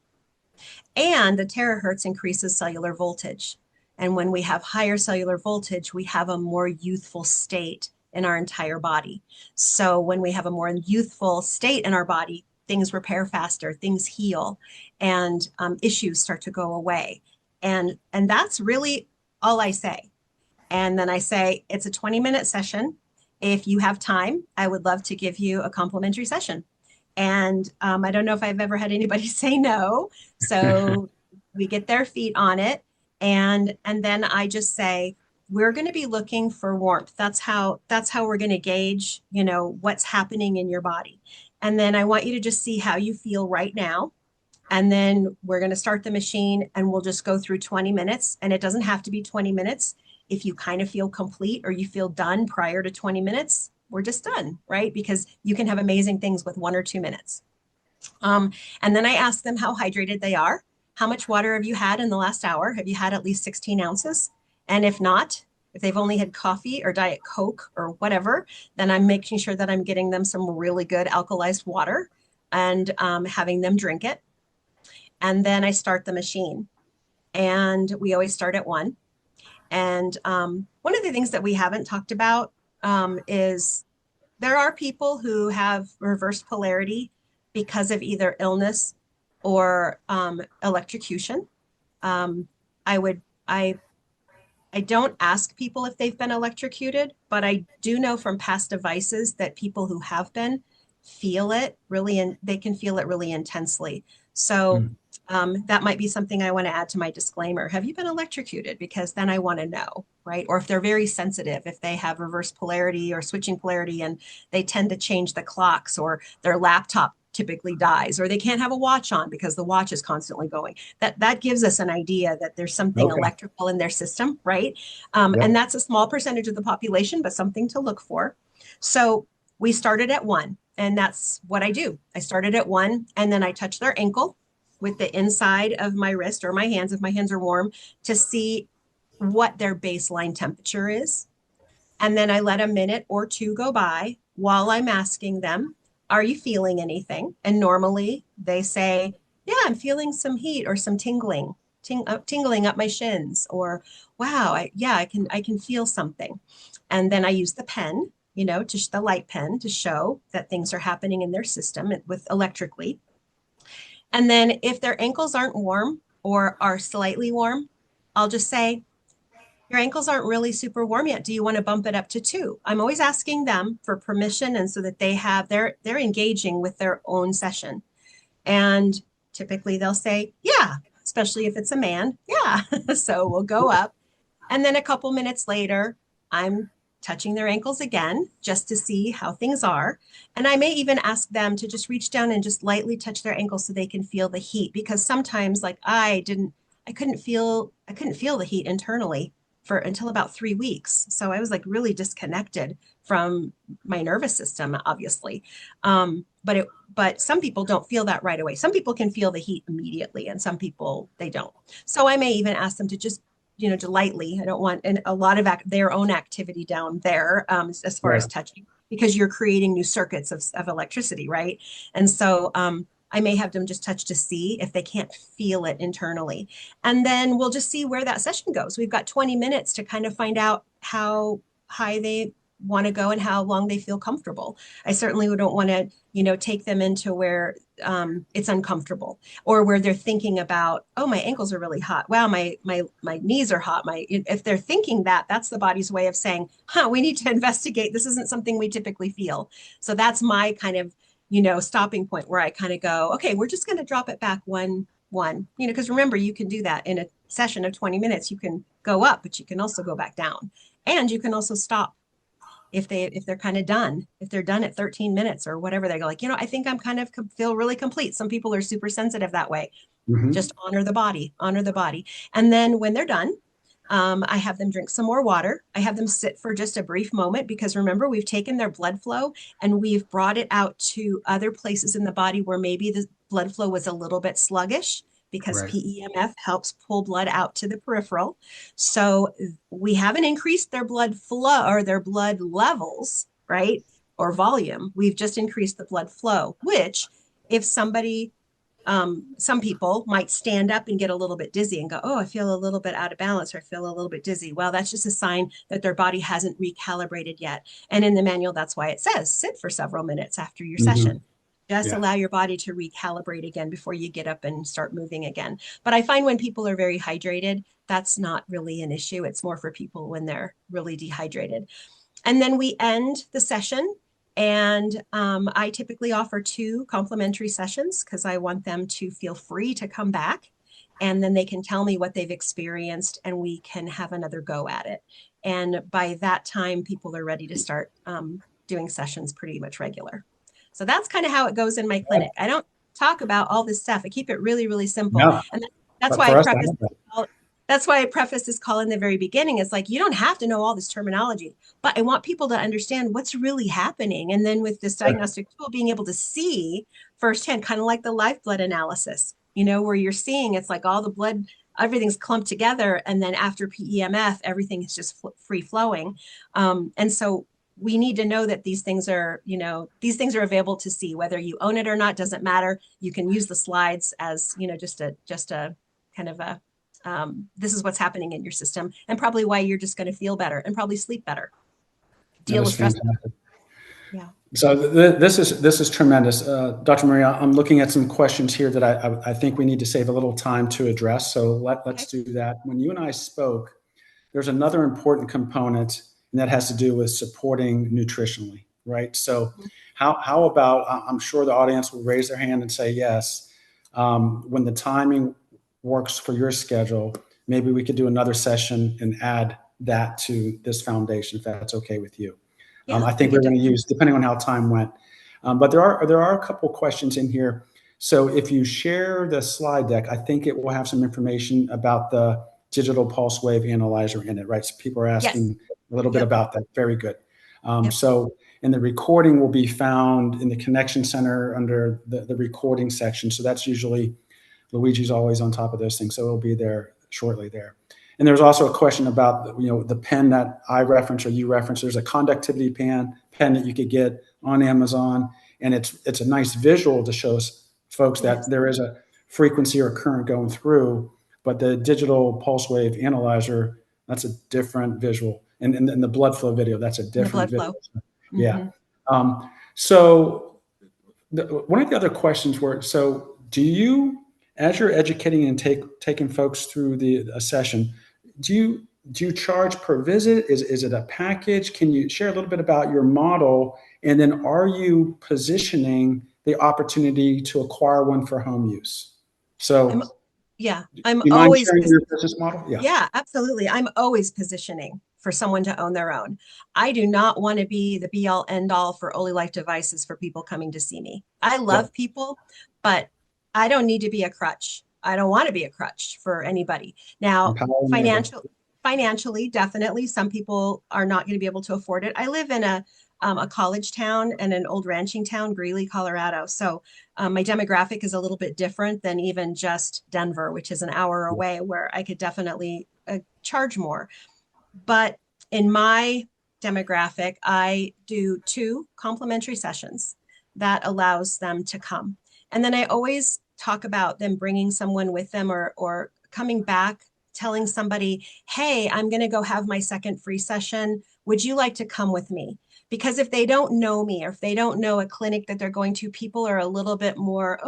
Speaker 2: And the terahertz increases cellular voltage. And when we have higher cellular voltage, we have a more youthful state in our entire body. So when we have a more youthful state in our body, things repair faster, things heal, and issues start to go away. And that's really all I say. And then I say, it's a 20-minute session. If you have time, I would love to give you a complimentary session. And I don't know if I've ever had anybody say no. So we get their feet on it. And then I just say, we're going to be looking for warmth. That's how we're going to gauge, what's happening in your body. And then I want you to just see how you feel right now. And then we're going to start the machine and we'll just go through 20 minutes. And it doesn't have to be 20 minutes. If you kind of feel complete or you feel done prior to 20 minutes, we're just done, right? Because you can have amazing things with 1 or 2 minutes. And then I ask them how hydrated they are. How much water have you had in the last hour? Have you had at least 16 ounces? And if not, if they've only had coffee or Diet Coke or whatever, then I'm making sure that I'm getting them some really good alkalized water and having them drink it. And then I start the machine. And we always start at 1. And one of the things that we haven't talked about is there are people who have reversed polarity because of either illness or electrocution. I don't ask people if they've been electrocuted, but I do know from past devices that people who have been feel it really, and they can feel it really intensely. So that might be something I want to add to my disclaimer. Have you been electrocuted? Because then I want to know, right? Or if they're very sensitive, if they have reverse polarity or switching polarity and they tend to change the clocks, or their laptop typically dies, or they can't have a watch on because the watch is constantly going. That gives us an idea that there's something electrical in their system, right? And that's a small percentage of the population, but something to look for. So we started at 1, and that's what I do. I started at 1, and then I touch their ankle with the inside of my wrist or my hands, if my hands are warm, to see what their baseline temperature is. And then I let a minute or 2 go by while I'm asking them, are you feeling anything? And normally they say, yeah, I'm feeling some heat or some tingling up my shins, or wow, I can feel something. And then I use the pen, the light pen, to show that things are happening in their system with electrically. And then if their ankles aren't warm or are slightly warm, I'll just say, your ankles aren't really super warm yet. Do you want to bump it up to 2? I'm always asking them for permission, and so that they're engaging with their own session. And typically they'll say, yeah, especially if it's a man. Yeah. So we'll go up. And then a couple minutes later, I'm touching their ankles again, just to see how things are. And I may even ask them to just reach down and just lightly touch their ankles so they can feel the heat, because sometimes, like, I couldn't feel the heat internally until about 3 weeks. So I was like really disconnected from my nervous system, obviously. But some people don't feel that right away. Some people can feel the heat immediately, and some people, they don't. So I may even ask them to just, to lightly, I don't want a lot of their own activity down there, as far as touching, because you're creating new circuits of electricity, right? And so I may have them just touch to see if they can't feel it internally. And then we'll just see where that session goes. We've got 20 minutes to kind of find out how high they want to go and how long they feel comfortable. I certainly don't want to, take them into where it's uncomfortable, or where they're thinking about, oh, my ankles are really hot. Wow, my knees are hot. If they're thinking that, that's the body's way of saying, we need to investigate. This isn't something we typically feel. So that's my kind of, stopping point, where I kind of go, okay, we're just going to drop it back one, because remember, you can do that in a session of 20 minutes. You can go up, but you can also go back down, and you can also stop if they're kind of done, if they're done at 13 minutes or whatever. They go like, I think I'm kind of feel really complete. Some people are super sensitive that way. Mm-hmm. Just honor the body. And then when they're done, I have them drink some more water. I have them sit for just a brief moment, because remember, we've taken their blood flow and we've brought it out to other places in the body where maybe the blood flow was a little bit sluggish, because right. PEMF helps pull blood out to the peripheral. So we haven't increased their blood flow or their blood levels, right? Or volume. We've just increased the blood flow, which if somebody some people might stand up and get a little bit dizzy and go, oh, I feel a little bit out of balance, or I feel a little bit dizzy. Well, that's just a sign that their body hasn't recalibrated yet. And in the manual, that's why it says sit for several minutes after your session. Just allow your body to recalibrate again before you get up and start moving again. But I find when people are very hydrated, that's not really an issue. It's more for people when they're really dehydrated. And then we end the session. And I typically offer 2 complimentary sessions, because I want them to feel free to come back, and then they can tell me what they've experienced, and we can have another go at it. And by that time, people are ready to start doing sessions pretty much regular. So that's kind of how it goes in my clinic. I don't talk about all this stuff. I keep it really, really simple. No, and that's why I preface this call in the very beginning. It's like, you don't have to know all this terminology, but I want people to understand what's really happening. And then with this diagnostic tool, being able to see firsthand, kind of like the live blood analysis, where you're seeing it's like all the blood, everything's clumped together. And then after PEMF, everything is just free flowing. And so we need to know that these things are available to see. Whether you own it or not, doesn't matter. You can use the slides as, just a kind of a, this is what's happening in your system, and probably why you're just going to feel better and probably sleep better. Deal with stress. Yeah.
Speaker 1: So this is tremendous. Dr. Maria, I'm looking at some questions here that I think we need to save a little time to address. So let's do that. When you and I spoke, there's another important component, and that has to do with supporting nutritionally, right? So how about, I'm sure the audience will raise their hand and say yes. When the timing works for your schedule, maybe we could do another session and add that to this foundation, if that's okay with you. Yeah, I think we're going to use, depending on how time went. But there are a couple questions in here. So if you share the slide deck, I think it will have some information about the digital pulse wave analyzer in it, right? So people are asking a little bit about that. Very good. So and the recording will be found in the connection center under the recording section. So that's usually, Luigi's always on top of those things, so it'll be there shortly there. And there's also a question about, the pen that I reference or you reference. There's a conductivity pen that you could get on Amazon, and it's a nice visual to show folks that there is a frequency or current going through, but the digital pulse wave analyzer, that's a different visual. And the blood flow video, that's a different visual. Yeah. So one of the other questions were, so do you, as you're educating and taking folks through a session, do you charge per visit? Is it a package? Can you share a little bit about your model? And then are you positioning the opportunity to acquire one for home use? So
Speaker 2: I'm
Speaker 1: you
Speaker 2: always
Speaker 1: mind sharing your business model?
Speaker 2: Yeah, absolutely. I'm always positioning for someone to own their own. I do not want to be the be all end all for OlyLife devices for people coming to see me. I love people, but I don't need to be a crutch. I don't want to be a crutch for anybody. Now, financially, definitely, some people are not going to be able to afford it. I live in a college town and an old ranching town, Greeley, Colorado. So my demographic is a little bit different than even just Denver, which is an hour away, where I could definitely charge more. But in my demographic, I do 2 complimentary sessions that allows them to come. And then I always talk about them bringing someone with them or coming back, telling somebody, hey, I'm going to go have my second free session. Would you like to come with me? Because if they don't know me, or if they don't know a clinic that they're going to, people are a little bit more,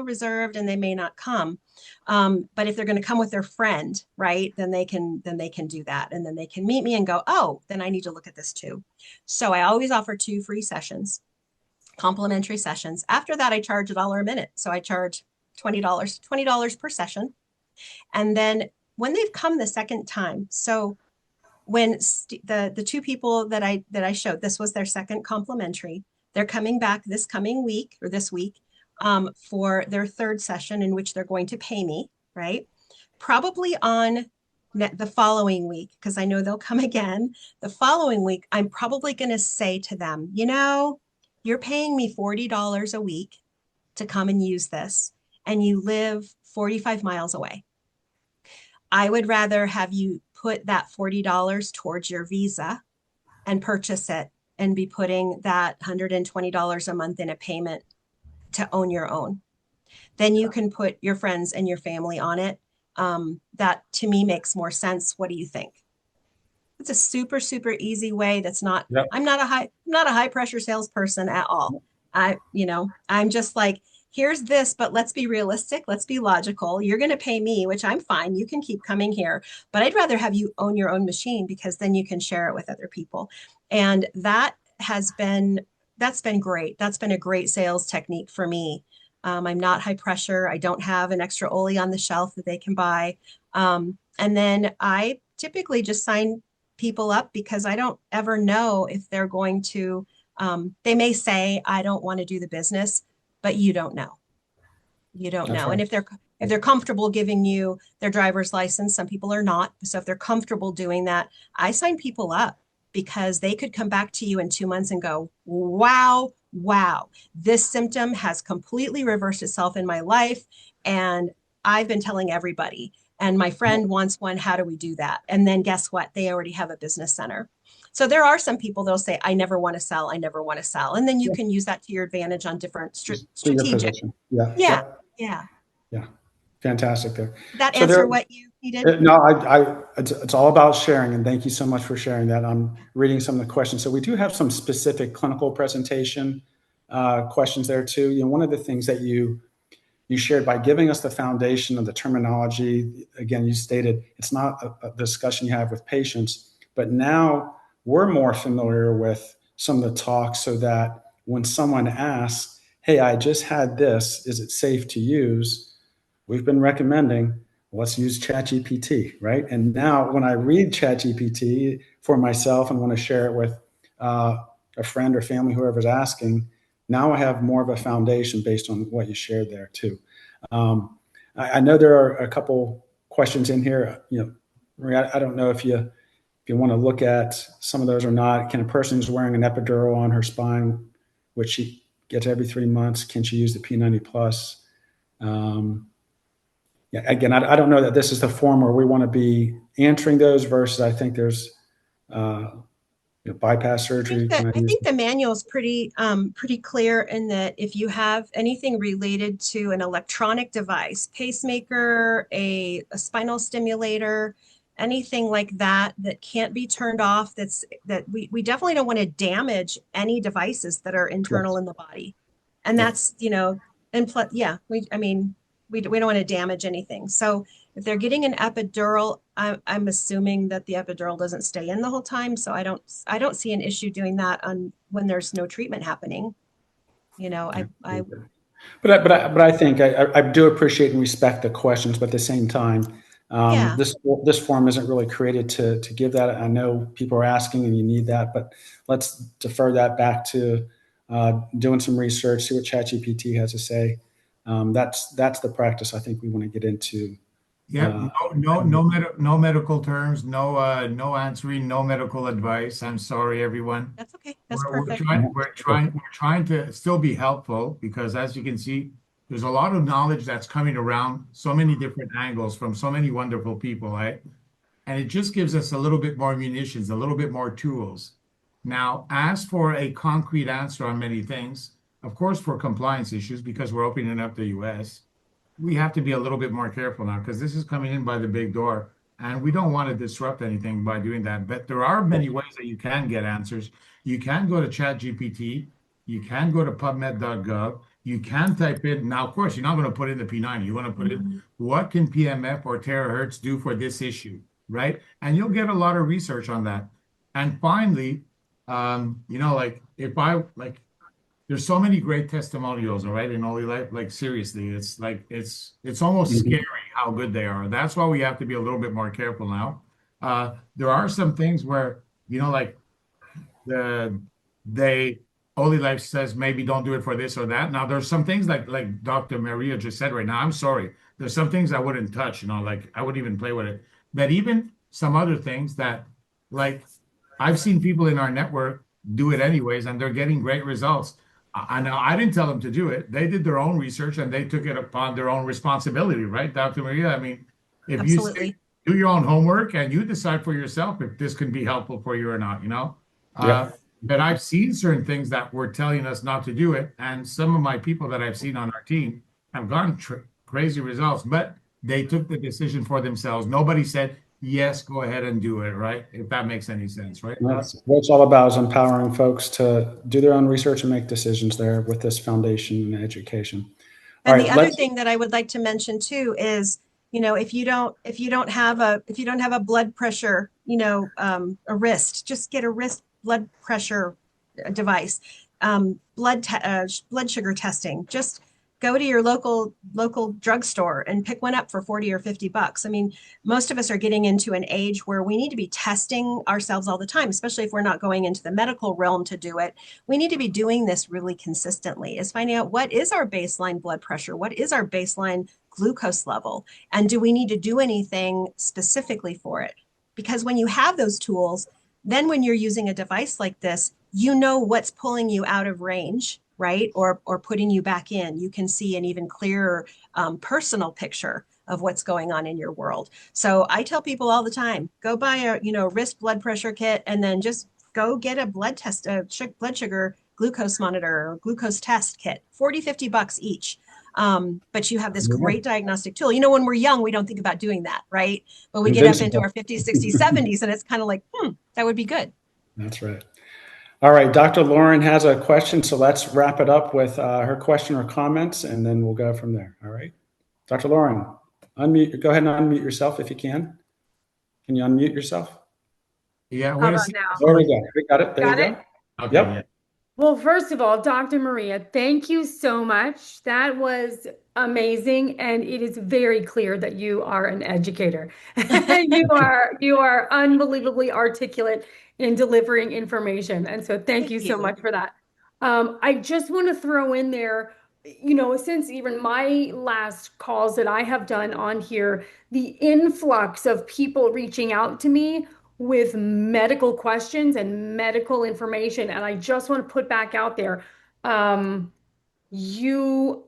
Speaker 2: reserved, and they may not come. But if they're going to come with their friend, right, then they can do that. And then they can meet me and go, oh, then I need to look at this too. So I always offer 2 free sessions, complimentary sessions. After that, I charge $1 a minute. So I charge $20 per session. And then when they've come the second time, so when the 2 people that I showed, this was their second complimentary, they're coming back this week for their third session, in which they're going to pay me, right? Probably on the following week, because I know they'll come again. The following week, I'm probably going to say to them, you're paying me $40 a week to come and use this, and you live 45 miles away. I would rather have you put that $40 towards your visa and purchase it, and be putting that $120 a month in a payment to own your own. Then you can put your friends and your family on it. That to me makes more sense. What do you think? It's a super, super easy way. That's not, I'm not a high pressure salesperson at all. I'm just like, here's this, but let's be realistic. Let's be logical. You're going to pay me, which I'm fine. You can keep coming here, but I'd rather have you own your own machine, because then you can share it with other people. And that's been great. That's been a great sales technique for me. I'm not high pressure. I don't have an extra Oly on the shelf that they can buy. And then I typically just sign people up, because I don't ever know if they're going to, they may say, I don't want to do the business, but you don't know. You don't know. Right. And if they're comfortable giving you their driver's license, some people are not. So if they're comfortable doing that, I sign people up, because they could come back to you in 2 months and go, wow, this symptom has completely reversed itself in my life. And I've been telling everybody, and my friend wants one. How do we do that? And then guess what? They already have a business center. So there are some people, they'll say, I never want to sell. And then you can use that to your advantage on different strategic. Yeah.
Speaker 1: Fantastic there.
Speaker 2: That answer what you needed?
Speaker 1: No, it's all about sharing, and thank you so much for sharing that. I'm reading some of the questions. So we do have some specific clinical presentation questions there too. One of the things that you shared by giving us the foundation of the terminology, again, you stated it's not a discussion you have with patients, but now we're more familiar with some of the talk, so that when someone asks, hey, I just had this, is it safe to use? We've been recommending, let's use ChatGPT, right? And now when I read ChatGPT for myself and want to share it with a friend or family, whoever's asking, now I have more of a foundation based on what you shared there too. I know there are a couple questions in here. Maria, I don't know if you if you want to look at some of those or not. Can a person who's wearing an epidural on her spine, which she gets every 3 months, can she use the P90 plus? Yeah, again, I don't know that this is the form where we want to be answering those versus I think there's bypass surgery.
Speaker 2: I think the manual is pretty clear in that if you have anything related to an electronic device, pacemaker, a spinal stimulator, anything like that that can't be turned off, that we definitely don't want to damage any devices that are internal in the body. And that's, and yeah, we don't want to damage anything. So if they're getting an epidural, I'm assuming that the epidural doesn't stay in the whole time. So I don't see an issue doing that when there's no treatment happening. But
Speaker 1: I think I do appreciate and respect the questions, but at the same time, this form isn't really created to give that. I know people are asking and you need that, but let's defer that back to doing some research, see what ChatGPT has to say. That's the practice I think we want to get into.
Speaker 3: Yeah, no medical terms, no answering, no medical advice. I'm sorry, everyone.
Speaker 2: That's okay. That's
Speaker 3: We're
Speaker 2: perfect.
Speaker 3: we're trying to still be helpful because, as you can see, there's a lot of knowledge that's coming around, so many different angles from so many wonderful people, right? And it just gives us a little bit more munitions, a little bit more tools. Now, as for a concrete answer on many things, of course, for compliance issues, because we're opening up the U.S., we have to be a little bit more careful now because this is coming in by the big door and we don't want to disrupt anything by doing that. But there are many ways that you can get answers. You can go to ChatGPT. You can go to PubMed.gov. You can type in, now, of course, you're not going to put in the P90. You want to put in, what can PMF or terahertz do for this issue, right? And you'll get a lot of research on that. And finally, there's so many great testimonials, all right, in OlyLife. Like seriously, it's almost scary how good they are. That's why we have to be a little bit more careful now. There are some things where OlyLife says maybe don't do it for this or that. Now there's some things like Dr. Maria just said right now. I'm sorry, there's some things I wouldn't touch. Like I wouldn't even play with it. But even some other things that, like, I've seen people in our network do it anyways, and they're getting great results. I didn't tell them to do it. They did their own research and they took it upon their own responsibility, right, Dr. Maria? I mean, if
Speaker 2: Absolutely.
Speaker 3: you do your own homework and you decide for yourself if this can be helpful for you or not, But I've seen certain things that were telling us not to do it. And some of my people that I've seen on our team have gotten crazy results, but they took the decision for themselves. Nobody said, yes, go ahead and do it, right? If that makes any sense, right?
Speaker 1: That's what it's all about, is empowering folks to do their own research and make decisions there with this foundation and education.
Speaker 2: And the other thing that I would like to mention too is, if you don't have a blood pressure, a wrist, just get a wrist blood pressure device, blood sugar testing. Just go to your local drugstore and pick one up for 40 or 50 bucks. I mean, most of us are getting into an age where we need to be testing ourselves all the time, especially if we're not going into the medical realm to do it. We need to be doing this really consistently, is finding out what is our baseline blood pressure, what is our baseline glucose level, and do we need to do anything specifically for it? Because when you have those tools, then when you're using a device like this, what's pulling you out of range, right? Or putting you back in. You can see an even clearer personal picture of what's going on in your world. So I tell people all the time, go buy a wrist blood pressure kit and then just go get a blood test, a blood sugar glucose monitor or glucose test kit, 40, 50 bucks each. But you have this great diagnostic tool. When we're young, we don't think about doing that, right? But we get up into our 50s, 60s, 70s, and it's kind of like, that would be good.
Speaker 1: That's right. All right, Dr. Lauren has a question, so let's wrap it up with her question or comments, and then we'll go from there. All right, Dr. Lauren, unmute. Go ahead and unmute yourself if you can. Can you unmute yourself?
Speaker 3: Yeah.
Speaker 4: How about now?
Speaker 1: There we go. We got it. There you go.
Speaker 3: Okay,
Speaker 1: yep.
Speaker 3: Yeah.
Speaker 4: Well, first of all, Dr. Maria, thank you so much. That was amazing, and it is very clear that you are an educator. You are unbelievably articulate in delivering information, and so thank you so much for that. I just want to throw in there, since even my last calls that I have done on here, the influx of people reaching out to me with medical questions and medical information. And I just want to put back out there, you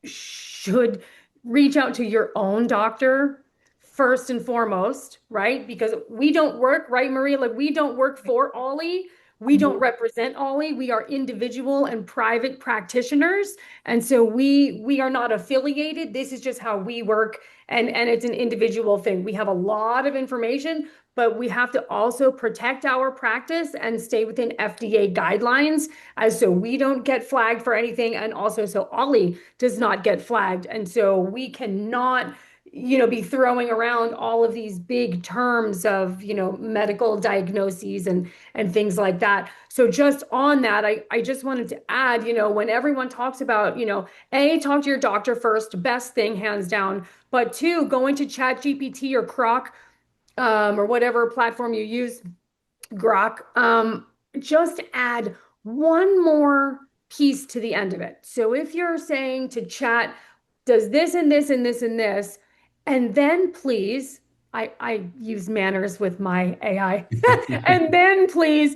Speaker 4: should reach out to your own doctor first and foremost, right? Because we don't work, right, Maria? Like we don't work for Ollie. We don't represent Ollie. We are individual and private practitioners. And so we are not affiliated. This is just how we work. And it's an individual thing. We have a lot of information, but we have to also protect our practice and stay within FDA guidelines as so we don't get flagged for anything. And also so Ollie does not get flagged. And so we cannot be throwing around all of these big terms of, medical diagnoses and things like that. So just on that, I just wanted to add, when everyone talks about, talk to your doctor first, best thing, hands down. But two, going to ChatGPT or Croc, or whatever platform you use, Grok, just add one more piece to the end of it. So if you're saying to chat, does this and this and this and this, and then please, I use manners with my AI, and then please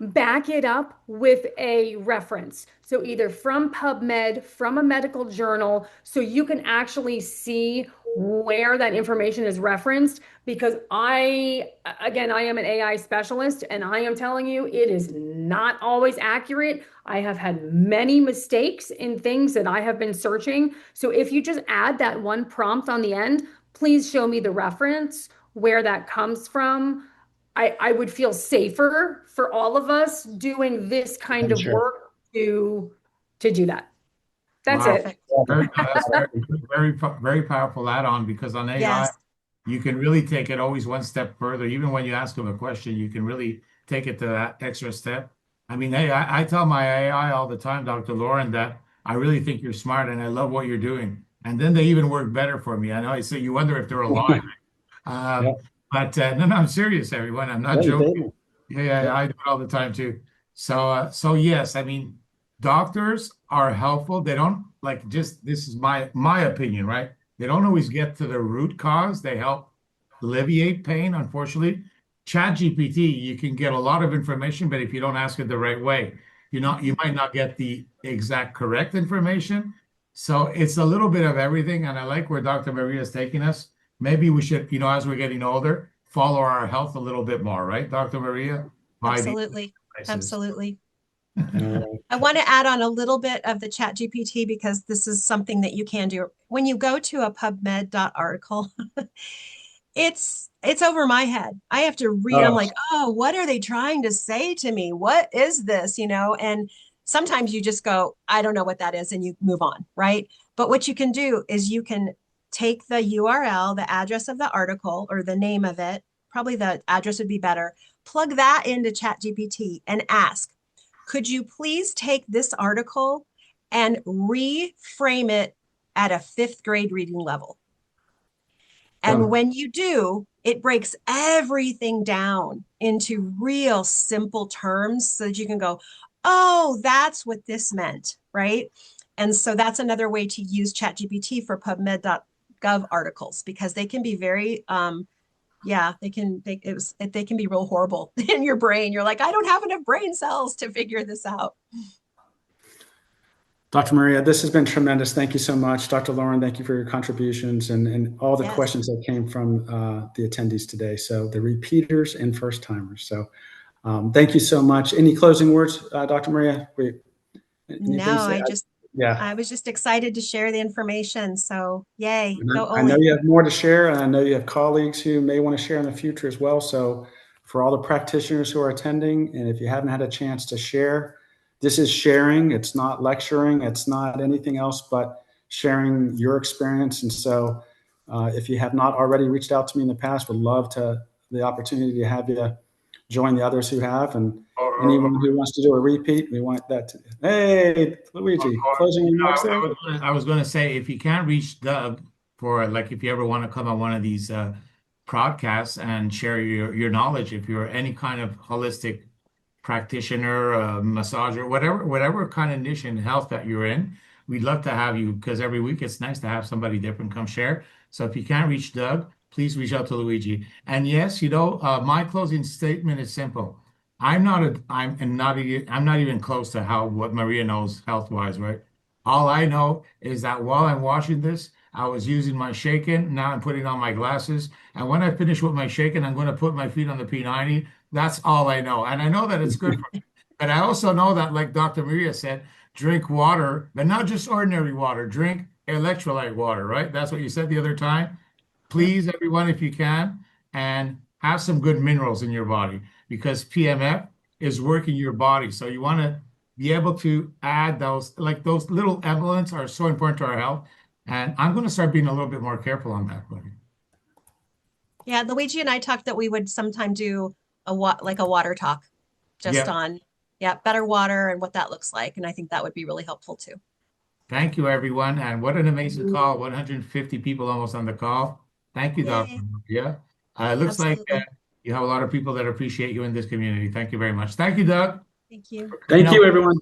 Speaker 4: back it up with a reference. So either from PubMed, from a medical journal, so you can actually see where that information is referenced. Because I am an AI specialist, and I am telling you, it is not always accurate. I have had many mistakes in things that I have been searching. So if you just add that one prompt on the end, please show me the reference, where that comes from. I would feel safer for all of us doing this kind of work to do that. That's
Speaker 3: Wow.
Speaker 4: it.
Speaker 3: That's very powerful add-on, because on AI,
Speaker 2: Yes.
Speaker 3: you can really take it always one step further. Even when you ask them a question, you can really take it to that extra step. I mean, hey, I tell my AI all the time, Dr. Lauren, that I really think you're smart and I love what you're doing. And then they even work better for me. I know I say you wonder if they're alive.
Speaker 1: Yeah.
Speaker 3: But no, I'm serious, everyone. I'm not
Speaker 1: Yeah,
Speaker 3: joking.
Speaker 1: yeah.
Speaker 3: Yeah, I do it all the time too. So yes, I mean, doctors are helpful. They don't like, just this is my opinion, right? They don't always get to the root cause. They help alleviate pain, unfortunately. ChatGPT, you can get a lot of information, but if you don't ask it the right way, you might not get the exact correct information. So it's a little bit of everything, and I like where Dr. Maria is taking us. Maybe we should, as we're getting older, follow our health a little bit more, right, Dr. Maria? By these
Speaker 2: Absolutely.
Speaker 3: devices.
Speaker 2: Absolutely.
Speaker 1: All
Speaker 2: I want to add on a little bit of the chat GPT, because this is something that you can do. When you go to a PubMed article, it's over my head. I have to read. I'm like, oh, what are they trying to say to me? What is this? And sometimes you just go, I don't know what that is, and you move on, right? But what you can do is you can take the URL, the address of the article, or the name of it, probably the address would be better, plug that into ChatGPT and ask, could you please take this article and reframe it at a 5th grade reading level? And when you do, it breaks everything down into real simple terms so that you can go, oh, that's what this meant, right? And so that's another way to use ChatGPT for PubMed.gov articles, because they can be very, they can be real horrible in your brain. You're like, I don't have enough brain cells to figure this out.
Speaker 1: Dr. Maria, this has been tremendous. Thank you so much. Dr. Lauren, thank you for your contributions and all the questions that came from the attendees today. So the repeaters and first timers. So thank you so much. Any closing words, Dr. Maria?
Speaker 2: I was just excited to share the information. So yay, go
Speaker 1: I know
Speaker 2: Oly.
Speaker 1: you have more to share, and I know you have colleagues who may want to share in the future as well. So for all the practitioners who are attending, and if you haven't had a chance to share, this is sharing. It's not lecturing. It's not anything else but sharing your experience. And so if you have not already reached out to me in the past, would love the opportunity to have you join the others who have. And anyone who wants to do a repeat, we want that to. Hey, Luigi, closing remarks there?
Speaker 3: I was going to say, if you can't reach Doug for, like, if you ever want to come on one of these podcasts and share your knowledge, if you're any kind of holistic practitioner, massager, whatever kind of niche in health that you're in, we'd love to have you, because every week it's nice to have somebody different come share. So if you can't reach Doug, please reach out to Luigi. And yes, my closing statement is simple. I'm not even close to what Maria knows health-wise, right? All I know is that while I'm washing this, I was using my shaken. Now I'm putting on my glasses. And when I finish with my shaken, I'm going to put my feet on the P90. That's all I know. And I know that it's good for me. But I also know that, like Dr. Maria said, drink water, but not just ordinary water. Drink electrolyte water, right? That's what you said the other time. Please, everyone, if you can, and have some good minerals in your body, because PMF is working your body. So you want to be able to add those little elements are so important to our health. And I'm going to start being a little bit more careful on that, buddy.
Speaker 2: Yeah, Luigi and I talked that we would sometime do a water talk just on better water and what that looks like. And I think that would be really helpful too.
Speaker 3: Thank you, everyone. And what an amazing call. 150 people almost on the call. Thank you, Dr. Maria. It looks like you have a lot of people that appreciate you in this community. Thank you very much. Thank you, Doug.
Speaker 2: Thank you.
Speaker 1: Thank you, everyone.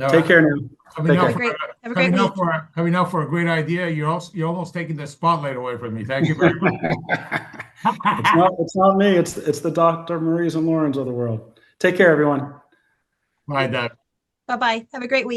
Speaker 1: Take care now.
Speaker 3: Coming
Speaker 2: Have a great week.
Speaker 3: Coming out for a great idea. You're almost taking the spotlight away from me. Thank you very much.
Speaker 1: It's not me. It's the Dr. Maries and Laurens of the world. Take care, everyone.
Speaker 3: Bye, Doug.
Speaker 2: Bye-bye. Have a great week.